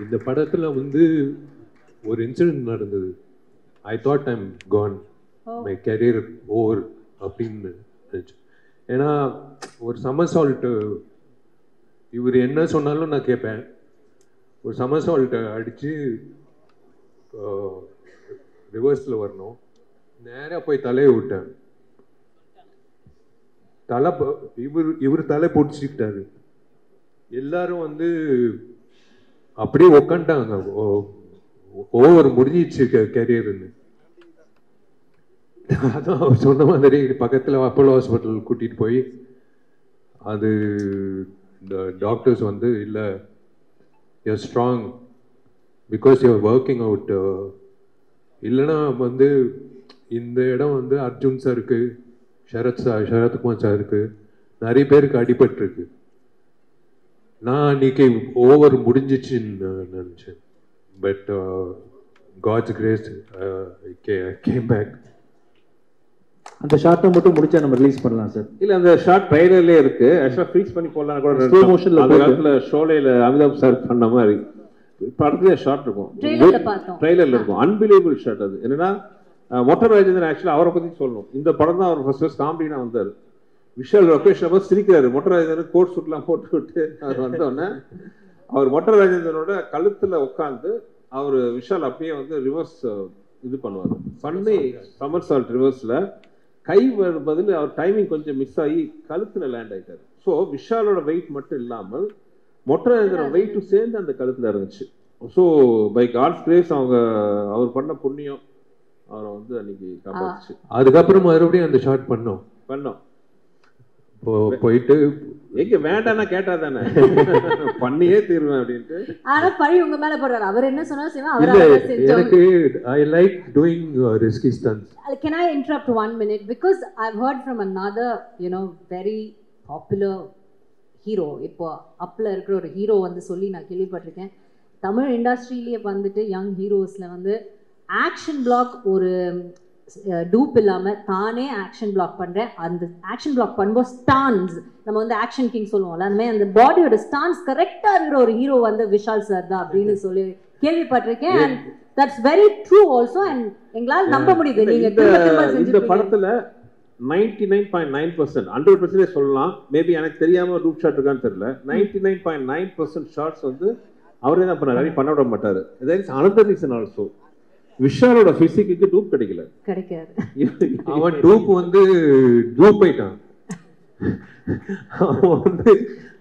இந்த படத்தில் வந்து ஒரு இன்சிடென்ட் நடந்தது. I thought I'm gone, my career over அப்படின்னு நினச்சேன். ஏன்னா ஒரு சமர்சால்ட்டு இவர் என்ன சொன்னாலும் நான் கேட்பேன். ஒரு சமர்சால்ட்டை அடித்து ரிவர்ஸில் வரணும், நேராக போய் தலையை விட்டேன். இவர் தலை போட்டுக்கிட்டாரு. எல்லாரும் வந்து அப்படியே உக்காண்டாங்க, ஓவர் முடிஞ்சிச்சு கேரியர்னு. அதான் அவர் சொன்ன மாதிரி பக்கத்தில் அப்போலோ ஹாஸ்பிட்டல் கூட்டிகிட்டு போய் அது இந்த டாக்டர்ஸ் வந்து இல்லை, you're strong because you're working out, இல்லைன்னா வந்து இந்த இடம் வந்து அர்ஜுன் சாருக்கு, சரத்குமார் சாருக்கு, நிறைய பேருக்கு அடிபட்டிருக்கு. நான் அன்னைக்கு ஓவர் முடிஞ்சிச்சுன்னு நினச்சேன். But God's grace came back. அந்த ஷார்ட்டை மட்டும் முடிச்சா நம்ம ரிலீஸ் பண்ணலாம் சார். இல்லை, அந்த ஷார்ட் ட்ரைலர்லேயே இருக்கு. ஆக்சுவலாக ஃப்ரீஸ் பண்ணி போடலாம் கூட. ஸ்லோ மோஷனில் அந்த காலத்தில் ஷோலையில் அமிதாப் சார் பண்ண மாதிரி படத்துலேயே ஷார்ட் இருக்கும், ட்ரைலரில் இருக்கும். Unbelievable short. அது என்னன்னா, மொட்டை ராஜேந்திரன் ஆக்சுவலாக அவரை பற்றி சொல்லணும். இந்த படம் தான் அவர் ஃபர்ஸ்ட் காமெடினா வந்தார். விஷால் லொகேஷன் போது சிரிக்கிறாரு. மொட்டை ராஜேந்திரன் கோட் சூட்லாம் போட்டு விட்டு அவர் வந்தோடனே அவர் மொட்டை ராஜேந்திரனோட கழுத்தில் உட்காந்து அவர் விஷால் அப்படியே வந்து ரிவர்ஸ் இது பண்ணுவார். பண்ணி சமர்சால்ட் ரிவர்ஸில் கை பதில் அவர் டைமிங் கொஞ்சம் மிஸ் ஆகி கழுத்தில் லேண்ட் ஆகிட்டார். ஸோ விஷாலோட வெயிட் மட்டும் இல்லாமல் மொட்டை ராஜேந்திரன் வெயிட்டும் சேர்ந்து அந்த கழுத்தில் இருந்துச்சு. ஸோ பை காட்ஸ் கிரேஸ் அவர் பண்ண புண்ணியம் அவரை வந்து அன்னைக்கு காப்பாத்துச்சு. அதுக்கப்புறம் மறுபடியும் அந்த ஷார்ட் பண்ணோம் போயிட்டு எங்க வேண்டாம்னா கேட்டா தானே பண்ணியே தீருவேன் அப்படின்ட்டு. ஆனா பழி உங்க மேல போடுறாரு. அவர் என்ன சொன்னாலும் செய்வேன். அவர் எனக்கு I like doing risky stunts. Can I interrupt 1 minute because I've heard from another very popular hero. இப்போ அப்ல இருக்கிற ஒரு ஹீரோ வந்து சொல்லி நான் கேள்விப்பட்டிருக்கேன். தமிழ் இண்டஸ்ட்ரியிலேயே வந்துட்டு யங் ஹீரோஸ்ல வந்து ஆக்ஷன் பிளாக் ஒரு டூப் இல்லாமல் தானே ஆக்ஷன் பிளாக் பண்ணுறேன். அந்த ஆக்ஷன் பிளாக் பண்ணும்போது ஸ்டான்ஸ், நம்ம வந்து ஆக்ஷன் கிங் சொல்லுவோம்ல, அந்த மாதிரி அந்த பாடியோட ஸ்டான்ஸ் கரெக்டாக இருக்கிற ஒரு ஹீரோ வந்து விஷால் சார் தான் அப்படின்னு சொல்லி கேள்விப்பட்டிருக்கேன். And that's very true also. And எங்களால் நம்ப முடியுது. நீங்கள் இந்த படத்தில் 99.9% 100% சொல்லலாம். மேபி எனக்கு தெரியாம ரூப் ஷாட் இருக்கான்னு தெரியல. 99.9% ஷாட்ஸ் வந்து அவரே தான் பண்ணாரு, பண்ண விட மாட்டாரு. அனதர் ரீசன் ஆல்சோ, விஷாலோட பிசிக்கு டூப் கிடைக்காது. அவன் டூப் வந்து டூப் ஆயிட்டான்.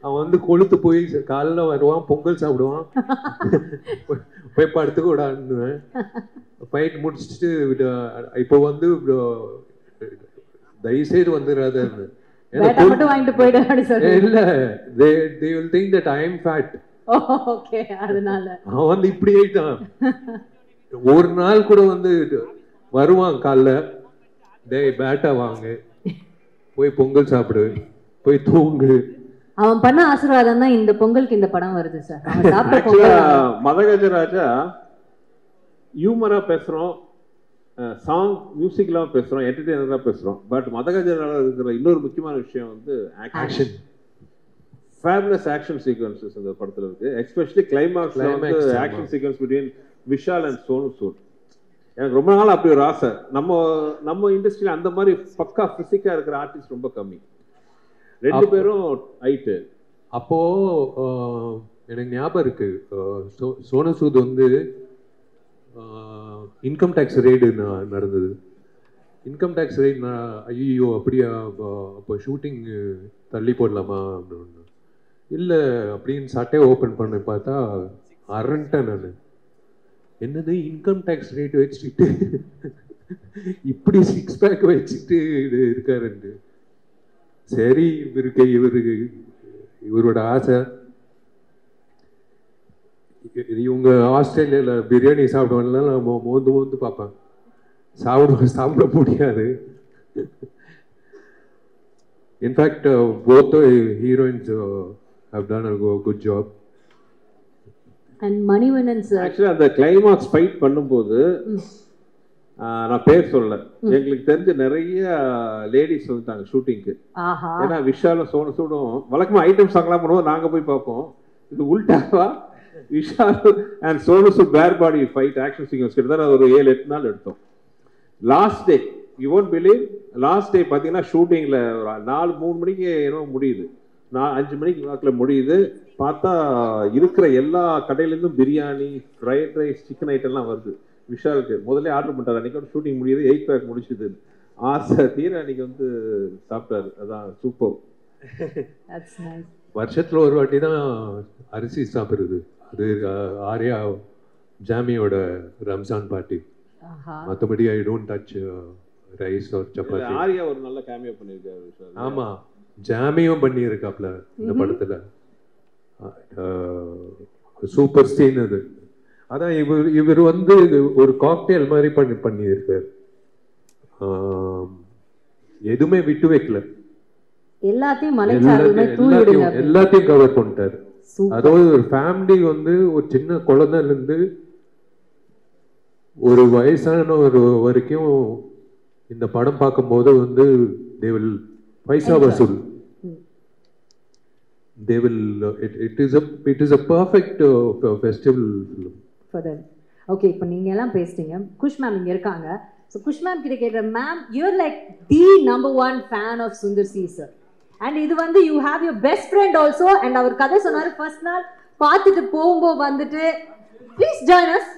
அவன் வந்து கொளுத்து போய் காலைல வருவான், பொங்கல் சாப்பிடுவான், போய் படுத்துக்க விடான்னுவேன். ஃபைட் முடிச்சுட்டு இப்போ வந்து தயவுசெய்து வந்துடாதுன்னு இல்ல, they will think that I am fat. Okay, அதனால அவன் வந்து இப்படி ஆயிட்டான். ஒரு நாள் கூட வந்து வருவான் காலைல, டேய் பேட்டா வாங்க, போய் பொங்கல் சாப்பிடு, போய் தூங்கு. அவன் பண்ண ஆசீர்வாதம் தான் இந்த பொங்கலுக்கு இந்த படம் வருது சார். மதகஜராஜா ஹியூமரா பேசுறோம், சாங் மியூசிக்லாம் பேசுறோம், என்டர்டெய்னரா பேசுறோம். பட் மதகஜராஜா இருக்கிற இன்னொரு முக்கியமான விஷயம் வந்து ஆக்ஷன். ஃபேபுலஸ் ஆக்ஷன் சீக்வன்சஸ் இந்த படத்துல இருக்கு. எஸ்பெஷலி கிளைமாக்ஸ்ல வந்து action sequence between Vishal and Sonu Sood. எனக்கு ரொம்ப நாள் அப்படி ஒரு ஆசை. நம்ம இண்டஸ்ட்ரியில அந்த மாதிரி பக்கா பிசிக்கா இருக்கிற ஆர்டிஸ்ட் ரொம்ப கம்மி. 2 பேரும் ஹைட்டு. அப்போ எனக்கு ஞாபகம் இருக்கு, சோனு சூத் வந்து இன்கம் டேக்ஸ் ரெய்டு நடந்தது. இன்கம் டேக்ஸ் ரெய்டு ஐயோ அப்படியா, அப்போ ஷூட்டிங் தள்ளி போடலாமா அப்படின்னு. இல்லை அப்படின்னு சட்டையை ஓப்பன் பண்ணி பார்த்தா அரண்டேன் நான். என்னது இன்கம் டேக்ஸ் ரேட் வச்சுக்கிட்டு இப்படி 6 பேக் வச்சுட்டு இருக்காருண்டு. சரி இவரோட ஆசை. இவங்க ஆஸ்திரேலியாவில் பிரியாணி சாப்பிடுவாங்கலாம் நம்ம மோந்து பார்ப்பேன், சாப்பிட முடியாது. In fact both heroines have done a good job. And Manivannan sir actually அந்த கிளைமாக்ஸ் ஃபைட் பண்ணும்போது நான் பேர் சொல்லல, எங்களுக்கு தெரிஞ்ச நிறைய லேடிஸ் வந்துட்டாங்க ஷூட்டிங்க்கு. ஏன்னா விஷாலும் சோனு சூடும் வழக்கமா ஐட்டம் சாங்லாம் பண்ணுவோம், நாங்க போய் பார்ப்போம். இது உல்டாவா விஷால் அண்ட் சோனு சூட் பேர் பாடி ஃபைட் ஆக்ஷன் சீக்வன்ஸ் கிட்டத்தட்ட ஒரு 7-8 நாள் எடுத்தோம். Last day you won't believe, last day பார்த்தீங்கன்னா ஷூட்டிங்கில் 3 மணிக்கு என்னவோ முடியுது, 5 மணிக்கு வாக்கில் முடியுது. பார்த்தா இருக்கிற எல்லா கடையிலேருந்தும் பிரியாணி, ஃப்ரைட் ரைஸ், சிக்கன் ஐட்டம்லாம் வருது. விஷாலுக்கு முதல்ல ஆர்டர் பண்ணிட்டாரு. அன்றைக்கி ஷூட்டிங் முடியுது, 8 பேக் முடிச்சுது. ஆசை தீர அன்றைக்கி வந்து சாப்பிட்டாரு. அதான் சூப்பர். வருஷத்தில் ஒரு வாட்டி தான் அரிசி சாப்பிட்றது. அது ஆர்யா ஜாமியோட ரம்ஜான் பார்ட்டி. மற்றபடி I don't touch rice or chapati. Arya ஒரு நல்ல கேமியோ பண்ணியிருக்காரு. ஆமா, ஜாமியும் பண்ணியிருக்காப்ல இந்த படத்துல. சூப்பர் சீன் அது. அதான் இவர் வந்து ஒரு காக்டெயில் மாதிரி பண்ணியிருக்காரு. எதுவுமே விட்டு வைக்கல, எல்லாத்தையும் கவர் பண்ணிட்டாரு. அதாவது ஒரு ஃபேமிலி வந்து ஒரு சின்ன குழந்தைல இருந்து ஒரு வயசான ஒரு வரைக்கும் இந்த படம் பார்க்கும்போது வந்து they will பைசா வசூல். they will it is a perfect festival film for them. Okay, இப்போ நீங்க எல்லாம் பேசிட்டீங்க. குஷ் மேம் இங்க இருக்காங்க. So குஷ் மேம் கிட்ட கேக்குற, ma'am you are like the number 1 fan of Sundar C sir, and இது வந்து you have your best friend also, and அவர் கதை சொன்னாரு ஃபர்ஸ்ட் நாள் பார்த்துட்டு போகும்போது வந்துட்டு please join us.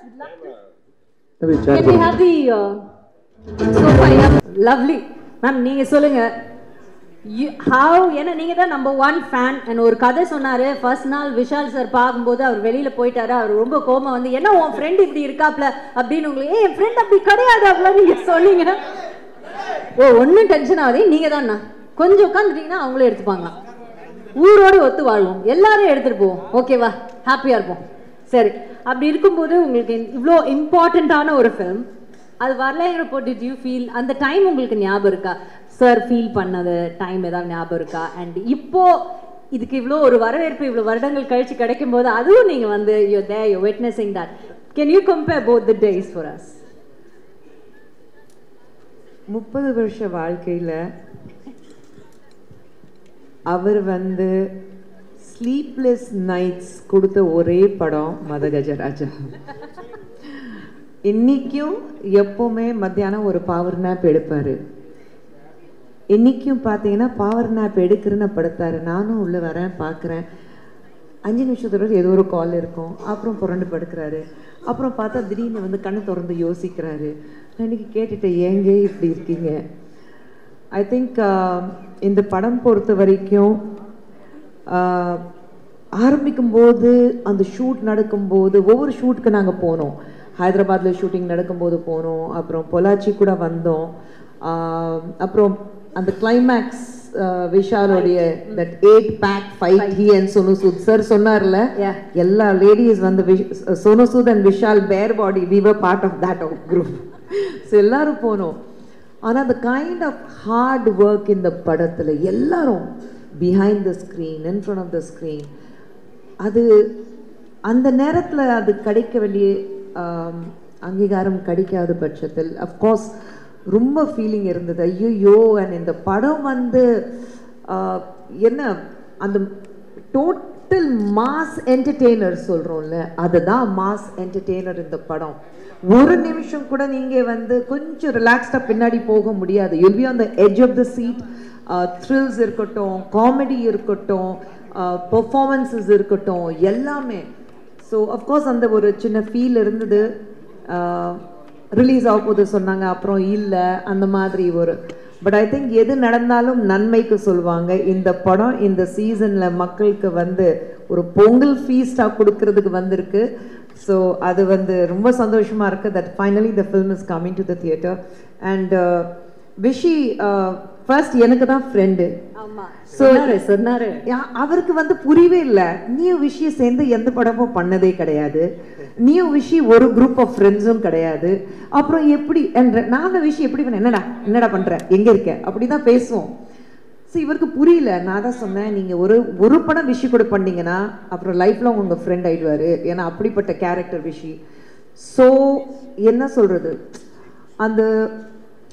Can we have the sofa here? Lovely. Ma'am, நீங்க சொல்லுங்க how, ஏன்னா நீங்க தான் நம்பர் 1 ஃபேன். அண்ட் ஒரு கதை சொன்னாரு ஃபர்ஸ்ட் நாள் விஷால் சார் பார்க்கும்போது அவர் வெளியில போயிட்டாரு. அவர் ரொம்ப கோபம் வந்து என்ன உன் ஃப்ரெண்ட் இப்படி இருக்காப்ல அப்படின்னு உங்களுக்கு, என் ஃப்ரெண்ட் அப்படி கிடையாது அப்படிலாம் நீங்க சொன்னீங்க. ஓ ஒன்றும் டென்ஷன் ஆகுது, நீங்க தான்ண்ணா கொஞ்சம் உட்காந்துட்டீங்கன்னா அவங்களே எடுத்துப்பாங்களாம். ஊரோடு ஒத்து வாழ்வோம், எல்லாரும் எடுத்துட்டு போவோம், ஓகேவா, ஹாப்பியா இருப்போம். சரி, அப்படி இருக்கும்போது உங்களுக்கு இவ்வளோ இம்பார்ட்டண்ட்டான ஒரு ஃபிலிம் அது வரலைங்கிறப்போ டிட் யூ ஃபீல், அந்த டைம் உங்களுக்கு ஞாபகம் இருக்கா சார்? ஃபீல் பண்ணது டைம் ஏதாவது ஞாபகம் இருக்கா? அண்ட் இப்போ இதுக்கு இவ்வளோ ஒரு வரவேற்பு இவ்வளோ வருடங்கள் கழிச்சு கிடைக்கும் போது அதுவும் நீங்கள் வந்து you're there, you're witnessing that. Can you compare both the days for us? 30 வருஷ வாழ்க்கையில் அவர் வந்து ஸ்லீப்லெஸ் நைட்ஸ் கொடுத்த ஒரே படம் மதகஜராஜா. இன்னைக்கும் எப்போவுமே மத்தியானம் ஒரு பவர் நேப் எடுப்பார். இன்னைக்கும் பார்த்தீங்கன்னா பவர் நேப் எடுக்கிறேன்னு படுத்தாரு. நானும் உள்ளே வரேன், பார்க்குறேன், 5 நிமிஷத்துல ஏதோ ஒரு கால் இருக்கும், அப்புறம் புரண்டு படுக்கிறாரு. அப்புறம் பார்த்தா திடீர்னு வந்து கண்ணு திறந்து யோசிக்கிறாரு. நான் இன்னைக்கு கேட்டுட்டேன், ஏங்க இப்படி இருக்கீங்க? ஐ திங்க் இந்த படம் பொறுத்த வரைக்கும் ஆரம்பிக்கும்போது அந்த ஷூட் நடக்கும்போது ஒவ்வொரு ஷூட்டுக்கு நாங்கள் போனோம். ஹைதராபாத்தில் ஷூட்டிங் நடக்கும்போது போனோம், அப்புறம் பொள்ளாச்சி கூட வந்தோம். அப்புறம் அந்த கிளைமேக்ஸ் விஷாலோடைய that 8 pack fight he and Sonu Sood sir சொன்னார்ல, எல்லா லேடிஸ் வந்து சோனு சூத் அண்ட் விஷால் பேர் பாடி, we were part of that group. So எல்லாரும் போனோம். ஆனால் அந்த கைண்ட் ஆஃப் ஹார்ட் ஒர்க் இந்த படத்தில் எல்லாரும் behind the screen, in front of the screen, அது அந்த நேரத்தில் அது கிடைக்க வேண்டிய அங்கீகாரம் கிடைக்காத பட்சத்தில் அஃப்கோர்ஸ் ரொம்ப ஃபீலிங் இருந்தது. ஐயோ, அண்ட் இந்த படம் வந்து என்ன அந்த டோட்டல் மாஸ் என்டர்டெய்னர் சொல்கிறோம்ல, அதுதான் மாஸ் என்டர்டெய்னர் இந்த படம். ஒரு நிமிஷம் கூட நீங்கள் வந்து கொஞ்சம் ரிலாக்ஸ்டாக பின்னாடி போக முடியாது. You'll be on the edge of the seat. Thrills இருக்கட்டும், காமெடி இருக்கட்டும், பெர்ஃபார்மன்ஸஸ் இருக்கட்டும், எல்லாமே. ஸோ அஃப்கோர்ஸ் அந்த ஒரு சின்ன ஃபீல் இருந்தது. ரிலீஸ் ஆக போது சொன்னாங்க, அப்புறம் இல்லை, அந்த மாதிரி ஒரு. பட் ஐ திங்க் எது நடந்தாலும் நன்மைக்கு சொல்லுவாங்க. இந்த படம் இந்த சீசனில் மக்களுக்கு வந்து ஒரு பொங்கல் ஃபீஸ்டாக கொடுக்கறதுக்கு வந்திருக்கு. ஸோ அது வந்து ரொம்ப சந்தோஷமாக இருக்குது that finally the film is coming to the theatre. And Vichy first எனக்கு தான் ஃப்ரெண்டு. சொன்னாரு அவருக்கு வந்து புரியவே இல்லை. நீயும் விஷயம் சேர்ந்து எந்த படமும் பண்ணதே கிடையாது, நீயும் விஷயம் ஒரு குரூப் ஆஃப் ஃப்ரெண்ட்ஸும் கிடையாது, அப்புறம் எப்படி என்ற நான் விஷயம் எப்படி பண்ண, என்னடா பண்ற, எங்க இருக்க, அப்படிதான் பேசுவோம். ஸோ இவருக்கு புரியல. நான் தான் சொன்னேன், நீங்க ஒரு படம் விஷயம் கூட பண்ணீங்கன்னா அப்புறம் லைஃப்ல உங்க ஃப்ரெண்ட் ஆயிடுவாரு, ஏன்னா அப்படிப்பட்ட கேரக்டர் விஷி. ஸோ என்ன சொல்றது, அந்த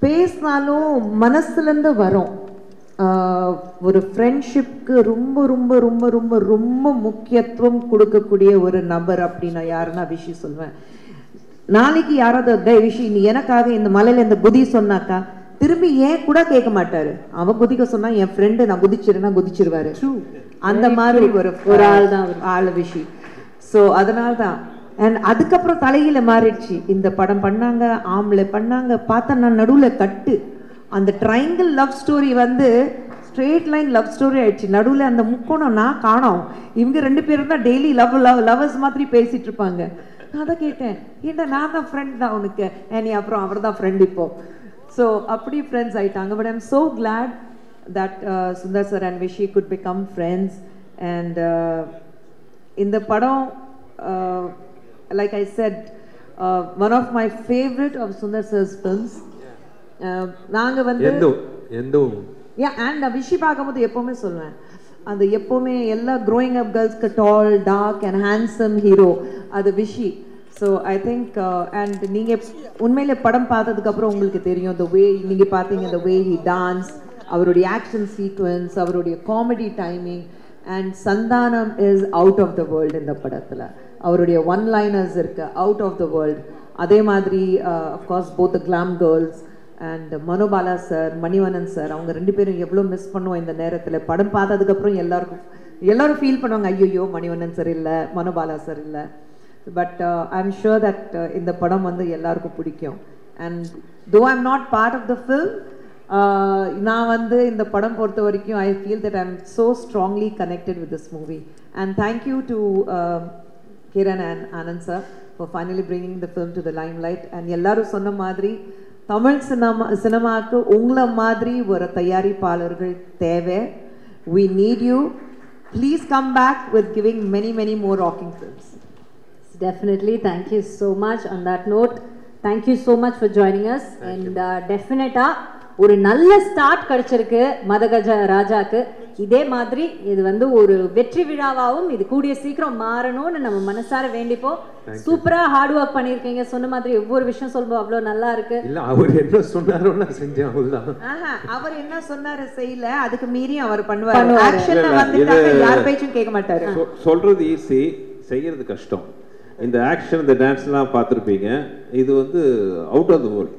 பேசினாலும் மனசுலேருந்து வரும். ஒரு ஃப்ரெண்ட்ஷிப்க்கு ரொம்ப ரொம்ப ரொம்ப ரொம்ப ரொம்ப முக்கியத்துவம் கொடுக்கக்கூடிய ஒரு நபர் அப்படின்னா யாருன்னா விஷி சொல்வேன். நாளைக்கு யாராவது விஷி நீ எனக்காக இந்த மலையில இந்த குதி சொன்னாக்கா திரும்பி ஏன் கூட கேட்க மாட்டாரு. அவன் குதிக்க சொன்னா என் ஃப்ரெண்டு நான் குதிச்சிருன்னா குதிச்சிருவாரு. அந்த மாதிரி ஒரு ஆள் தான் ஆள் விஷி. ஸோ அதனால தான். அண்ட் அதுக்கப்புறம் தலையில மாறிடுச்சு. இந்த படம் பண்ணாங்க, ஆம்பளை பண்ணாங்க, பார்த்தா நான் நடுவில் கட்டு. அந்த ட்ரையாங்கிள் லவ் ஸ்டோரி வந்து ஸ்ட்ரெயிட் லைன் லவ் ஸ்டோரி ஆயிடுச்சு. நடுவில் அந்த முக்கோணம் நான் காணோம். இவங்க 2 பேரும் தான் டெய்லி லவர்ஸ் மாதிரி பேசிட்டு இருப்பாங்க. நான் தான் கேட்டேன், ஏன்டா நான் தான் ஃப்ரெண்ட் தான் உனக்கு, நீ அப்புறம் அவர் தான் ஃப்ரெண்ட் இப்போ. ஸோ அப்படி ஃப்ரெண்ட்ஸ் ஆயிட்டாங்க. But I'm so glad that Sundar sir and Vichy good become friends. And இந்த படம் like I said, one of my favorite of Sundar sir's films. நாங்க வந்து எந்தோ and விஷி பார்க்கும்போது எப்பவுமே சொல்வேன், அந்த எப்பவுமே எல்லா growing up girlsக்கு tall, dark and handsome hero அது Vichy. So I think and நீங்க உண்மையிலே படம் பார்த்ததுக்கு அப்புறம் உங்களுக்கு தெரியும் the way நீங்க பார்த்தீங்க, the way he dance, அவருடைய ஆக்ஷன் சீக்வன்ஸ், அவருடைய comedy timing. And Santhanam is out of the world இந்த படத்துல. அவருடைய ஒன் லைனர்ஸ் இருக்கு அவுட் ஆஃப் த வேர்ல்டு. அதே மாதிரி of course both the glam girls and Manobala sir, Manivannan sir, அவங்க 2 பேரும் எவ்வளோ மிஸ் பண்ணுவோம் இந்த நேரத்தில். படம் பார்த்ததுக்கப்புறம் எல்லாரும் ஃபீல் பண்ணுவாங்க, ஐயோ மணிவண்ணன் சார் இல்லை, மனோபாலா சார் இல்லை. But I am sure that இந்த படம் வந்து எல்லாருக்கும் பிடிக்கும். And though I am not part of the film, நான் வந்து இந்த படம் பொறுத்த வரைக்கும் I feel that I am so strongly connected with this movie. And thank you to Kiran and Anand sir for finally bringing the film to the limelight. And எல்லாரும் சொன்ன மாதிரி தமிழ் சினிமாக்கு உங்களை மாதிரி ஒரு தயாரிப்பாளர்கள் தேவை. We need you. Please come back with giving many more rocking films. Definitely. Thank you so much. On that note, thank you so much for joining us. And definitely ஒரு நல்ல ஸ்டார்ட் கிடைச்சிருக்கு மதகஜ ராஜாக்கு. இதே மாதிரி இது வந்து ஒரு வெற்றி விழாவாகவும் இது கூடிய சீக்கிரம் மாறணும்னு நம்ம மனசார வேண்டிப்போம். சூப்பரா ஹார்ட் ஒர்க் பண்ணிருக்கீங்க. சொன்ன மாதிரி ஒவ்வொரு விஷயம் சொல்லுவோம், அவ்வளவு நல்லா இருக்கு. இல்ல அவர் என்ன சொன்னாரோ நான் செஞ்சேன் அவ்வளவுதான். அவர் என்ன சொன்னாரு செய்யல, அதுக்கு மீறி அவர் பண்ணுவாரு. ஆக்ஷன்ல வந்துட்டாங்க, யார் பேச்சும் கேட்க மாட்டாரு. சொல்றது ஈஸி, செய்யறது கஷ்டம். இந்த ஆக்ஷன் இந்த டான்ஸ்லாம் பார்த்துருப்பீங்க, இது வந்து out of the world.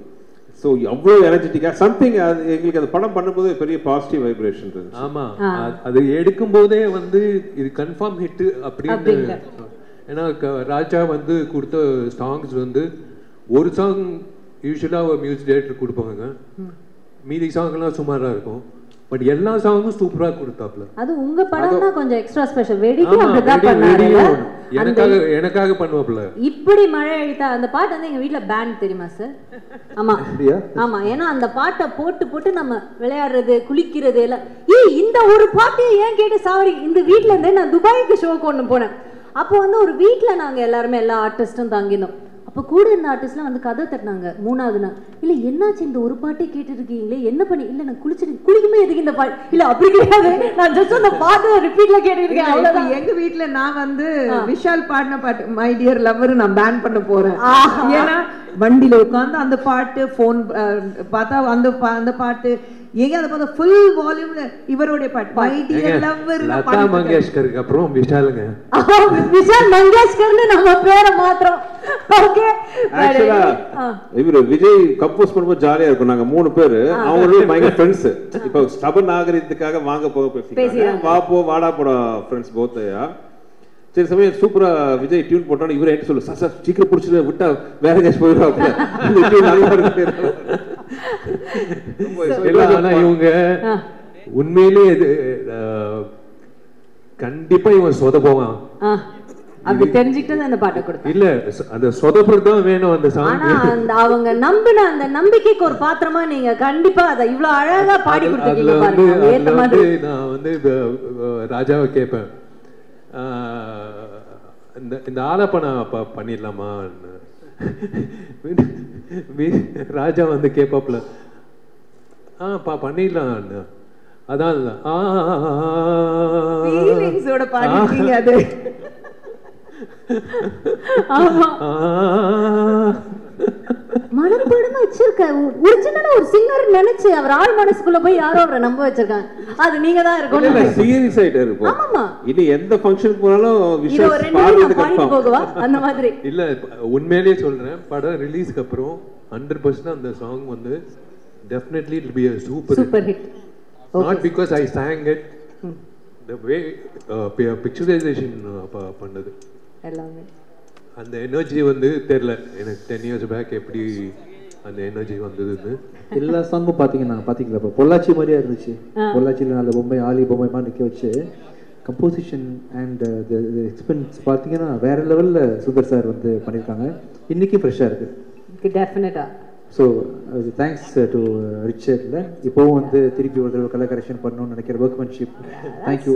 So அவ்வளோ எனர்ஜெட்டிக்காக சம்திங் எங்களுக்கு அந்த படம் பண்ணும்போது பெரிய பாசிட்டிவ் வைப்ரேஷன் இருந்துச்சு. ஆமாம், அது எடுக்கும் போதே வந்து இது கன்ஃபார்ம் ஹிட் அப்படின்னு. ஏன்னா ராஜா வந்து கொடுத்த சாங்ஸ் வந்து ஒரு சாங் யூஸ்வலாக மியூசிக் டைரக்டர் கொடுப்பாங்க, மீதி சாங்லாம் சுமாராக இருக்கும். பட் எல்லா சாங்கும் சூப்பரா கொடுத்தாப்ல. அது உங்க படம் தான் கொஞ்சம் எக்ஸ்ட்ரா ஸ்பெஷல். வெடிக்கு அப்படிதான் பண்ணாரு, எனக்காக பண்ணுவாப்ல. இப்படி மழை அடித்தா அந்த பாட்டு வந்து எங்க வீட்ல பேண்ட் தெரியுமா சார்? ஆமா ஆமா, ஏன்னா அந்த பாட்டை போட்டு நம்ம விளையாடுறது குளிக்கிறது எல்லாம். இந்த ஒரு பாட்டு ஏன் கேட்டு சாவரி. இந்த வீட்டுல இருந்தே நான் துபாய்க்கு ஷோக்கு ஒன்று போனேன். அப்போ வந்து ஒரு வீட்டுல நாங்க எல்லாருமே எல்லா ஆர்டிஸ்டும் தங்கினோம். அப்போ கூட இருந்த ஆர்டிஸ்ட்லாம் வந்து கதை தட்டினாங்க 3வது நாள். இல்லை என்னாச்சு இந்த ஒரு பாட்டே கேட்டு இருக்கீங்களே, என்ன பண்ணி? இல்லை நான் குளிக்குமே எதுக்கு இந்த பாட்டு? இல்லை அப்படி கிடையாது, நான் ஜஸ்ட் அந்த பாட்டு ரிப்பீட்ல கேட்டுருக்கேன் அவ்வளோதான். எங்க வீட்டில் நான் வந்து விஷால் பாடின பாட்டு மை டியர் லவ்வர் நான் பேன் பண்ண போறேன். ஏன்னா வண்டியில உட்காந்து அந்த பாட்டு ஃபோன் பார்த்தா அந்த பாட்டு ஏங்க அதை பார்த்தா ஃபுல் வால்யூம்ல இவருடைய பாட்டு மை டியர் லவ்வர் லதா மங்கேஷ்கருக்கு அப்புறம் விஷாலுங்க விஷால் மங்கேஷ்கர்னு நம்ம பேரை மாத்திரம் ஓகே ஆக்சுவலா இவரு விஜய் கம்போஸ் பண்ணும்போது ஜாலியா இருக்கும் நாங்க 3 பேர் அவங்களோட பயங்கர ஃப்ரெண்ட்ஸ் இப்போ ஸ்டபன் நாகரிகத்துக்காக வாங்க போக பேசிக்கிறாங்க வா போ வாடா போட ஃப்ரெண்ட்ஸ் போத்தையா சரி சமயம் சூப்பரா விஜய் டியூன் போட்டோன்னு இவரே என்ன சொல்லு சார் சீக்கிரம் பிடிச்சிட்டு விட்டா வேற கேஸ் போயிடுவாங்க இவங்க உண்மையிலே கண்டிப்பா இவன் சொதப்புவான் அப்படி தெரிஞ்சுக்கிட்டு அந்த பாட்டை கொடுத்தேன் இல்ல அந்த சொதப்புறது தான் வேணும் அந்த சாங் ஆனா அந்த அவங்க நம்பின அந்த நம்பிக்கைக்கு ஒரு பாத்திரமா நீங்க கண்டிப்பா அதை இவ்வளவு அழகா பாடி கொடுத்துருக்கீங்க பாருங்க ஏத்த மாதிரி நான் வந்து ராஜாவை கேட்பேன் இந்த ஆலப்ப நான் பண்ணிடலாமா ராஜா வந்து கேப்பாப்ல பண்ணிடலாம் அதான் பாடிருக்கீங்க அது மனப்படமா வச்சிருக்க ஒரிஜினலா ஒரு சிங்கர் நினைச்சு அவர் ஆள் மனசுக்குள்ள போய் யாரோ அவரை நம்ப வச்சிருக்காங்க அது நீங்க தான் இருக்கணும் சீரியஸ் ஆயிட்டே இருப்போம் ஆமாமா இது எந்த ஃபங்க்ஷனுக்கு போனாலும் விஷயம் பாடுறது கன்ஃபார்ம் போகுவா அந்த மாதிரி இல்ல உண்மையிலேயே சொல்றேன் படம் ரிலீஸ்க்கு அப்புறம் 100% அந்த சாங் வந்து definitely it will be a super hit not because I sang it the way picturization பண்ணது எல்லாமே அந்த எனர்ஜி வந்து தெரியல எனக்கு 10 years பேக் எப்படி அந்த எனர்ஜி வந்ததுன்னு. எல்லா சாங்கும் பாத்தீங்களா இப்போ பொள்ளாச்சி மாதிரியா இருந்துச்சு. பொள்ளாச்சியில் நல்ல பொம்மை ஆலி பொம்மைமா நிற்க வச்சு கம்போசிஷன் அண்ட் எக்ஸ்பென்ஸ் பார்த்தீங்கன்னா வேற லெவலில் சுந்தர் சார் வந்து பண்ணியிருக்காங்க. இன்னைக்கும் ஃப்ரெஷ்ஷாக இருக்கு. டெஃபினட்டா. ஸோ தேங்க்ஸ் டு ரிச்சர்டில் இப்போவும் வந்து திருப்பி ஒரு தடவை கலர் கரெக்ஷன் பண்ணணும்னு நினைக்கிற ஒர்க்மேன்ஷிப். தேங்க்யூ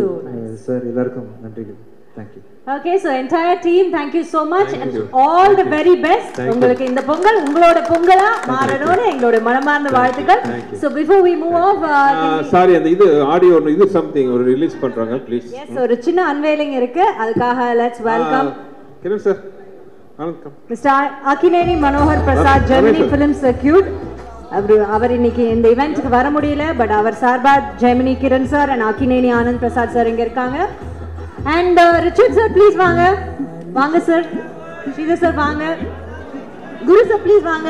சார், எல்லாருக்கும் நன்றிகள். Thank you. Okay, so entire team, thank you so much and all the very best. உங்களுக்கு இந்த பொங்கல் உங்களோட பொங்கலா மாறணும்னு எங்களோட மனமார்ந்த வாழ்த்துக்கள். So before we move off, sorry அந்த இது ஆடியோ இது something ஒரு ரிலீஸ் பண்றாங்க ப்ளீஸ். Yes, ஒரு சின்ன unveiling இருக்கு. அதுக்காக let's welcome கிரண் சார். வணக்கம். Mr. Akineni Manohar Prasad, Germany Film Circuit. அவர் இன்னைக்கு இந்த ஈவென்ட்க்கு வர முடியல, பட் அவர் சார்பா Gemini Kiran sir and Akineni Anand Prasad sir இங்க இருக்காங்க. And Richard sir, please வாங்க. வாங்க sir. Sridhar sir வாங்க. Guru sir, please வாங்க.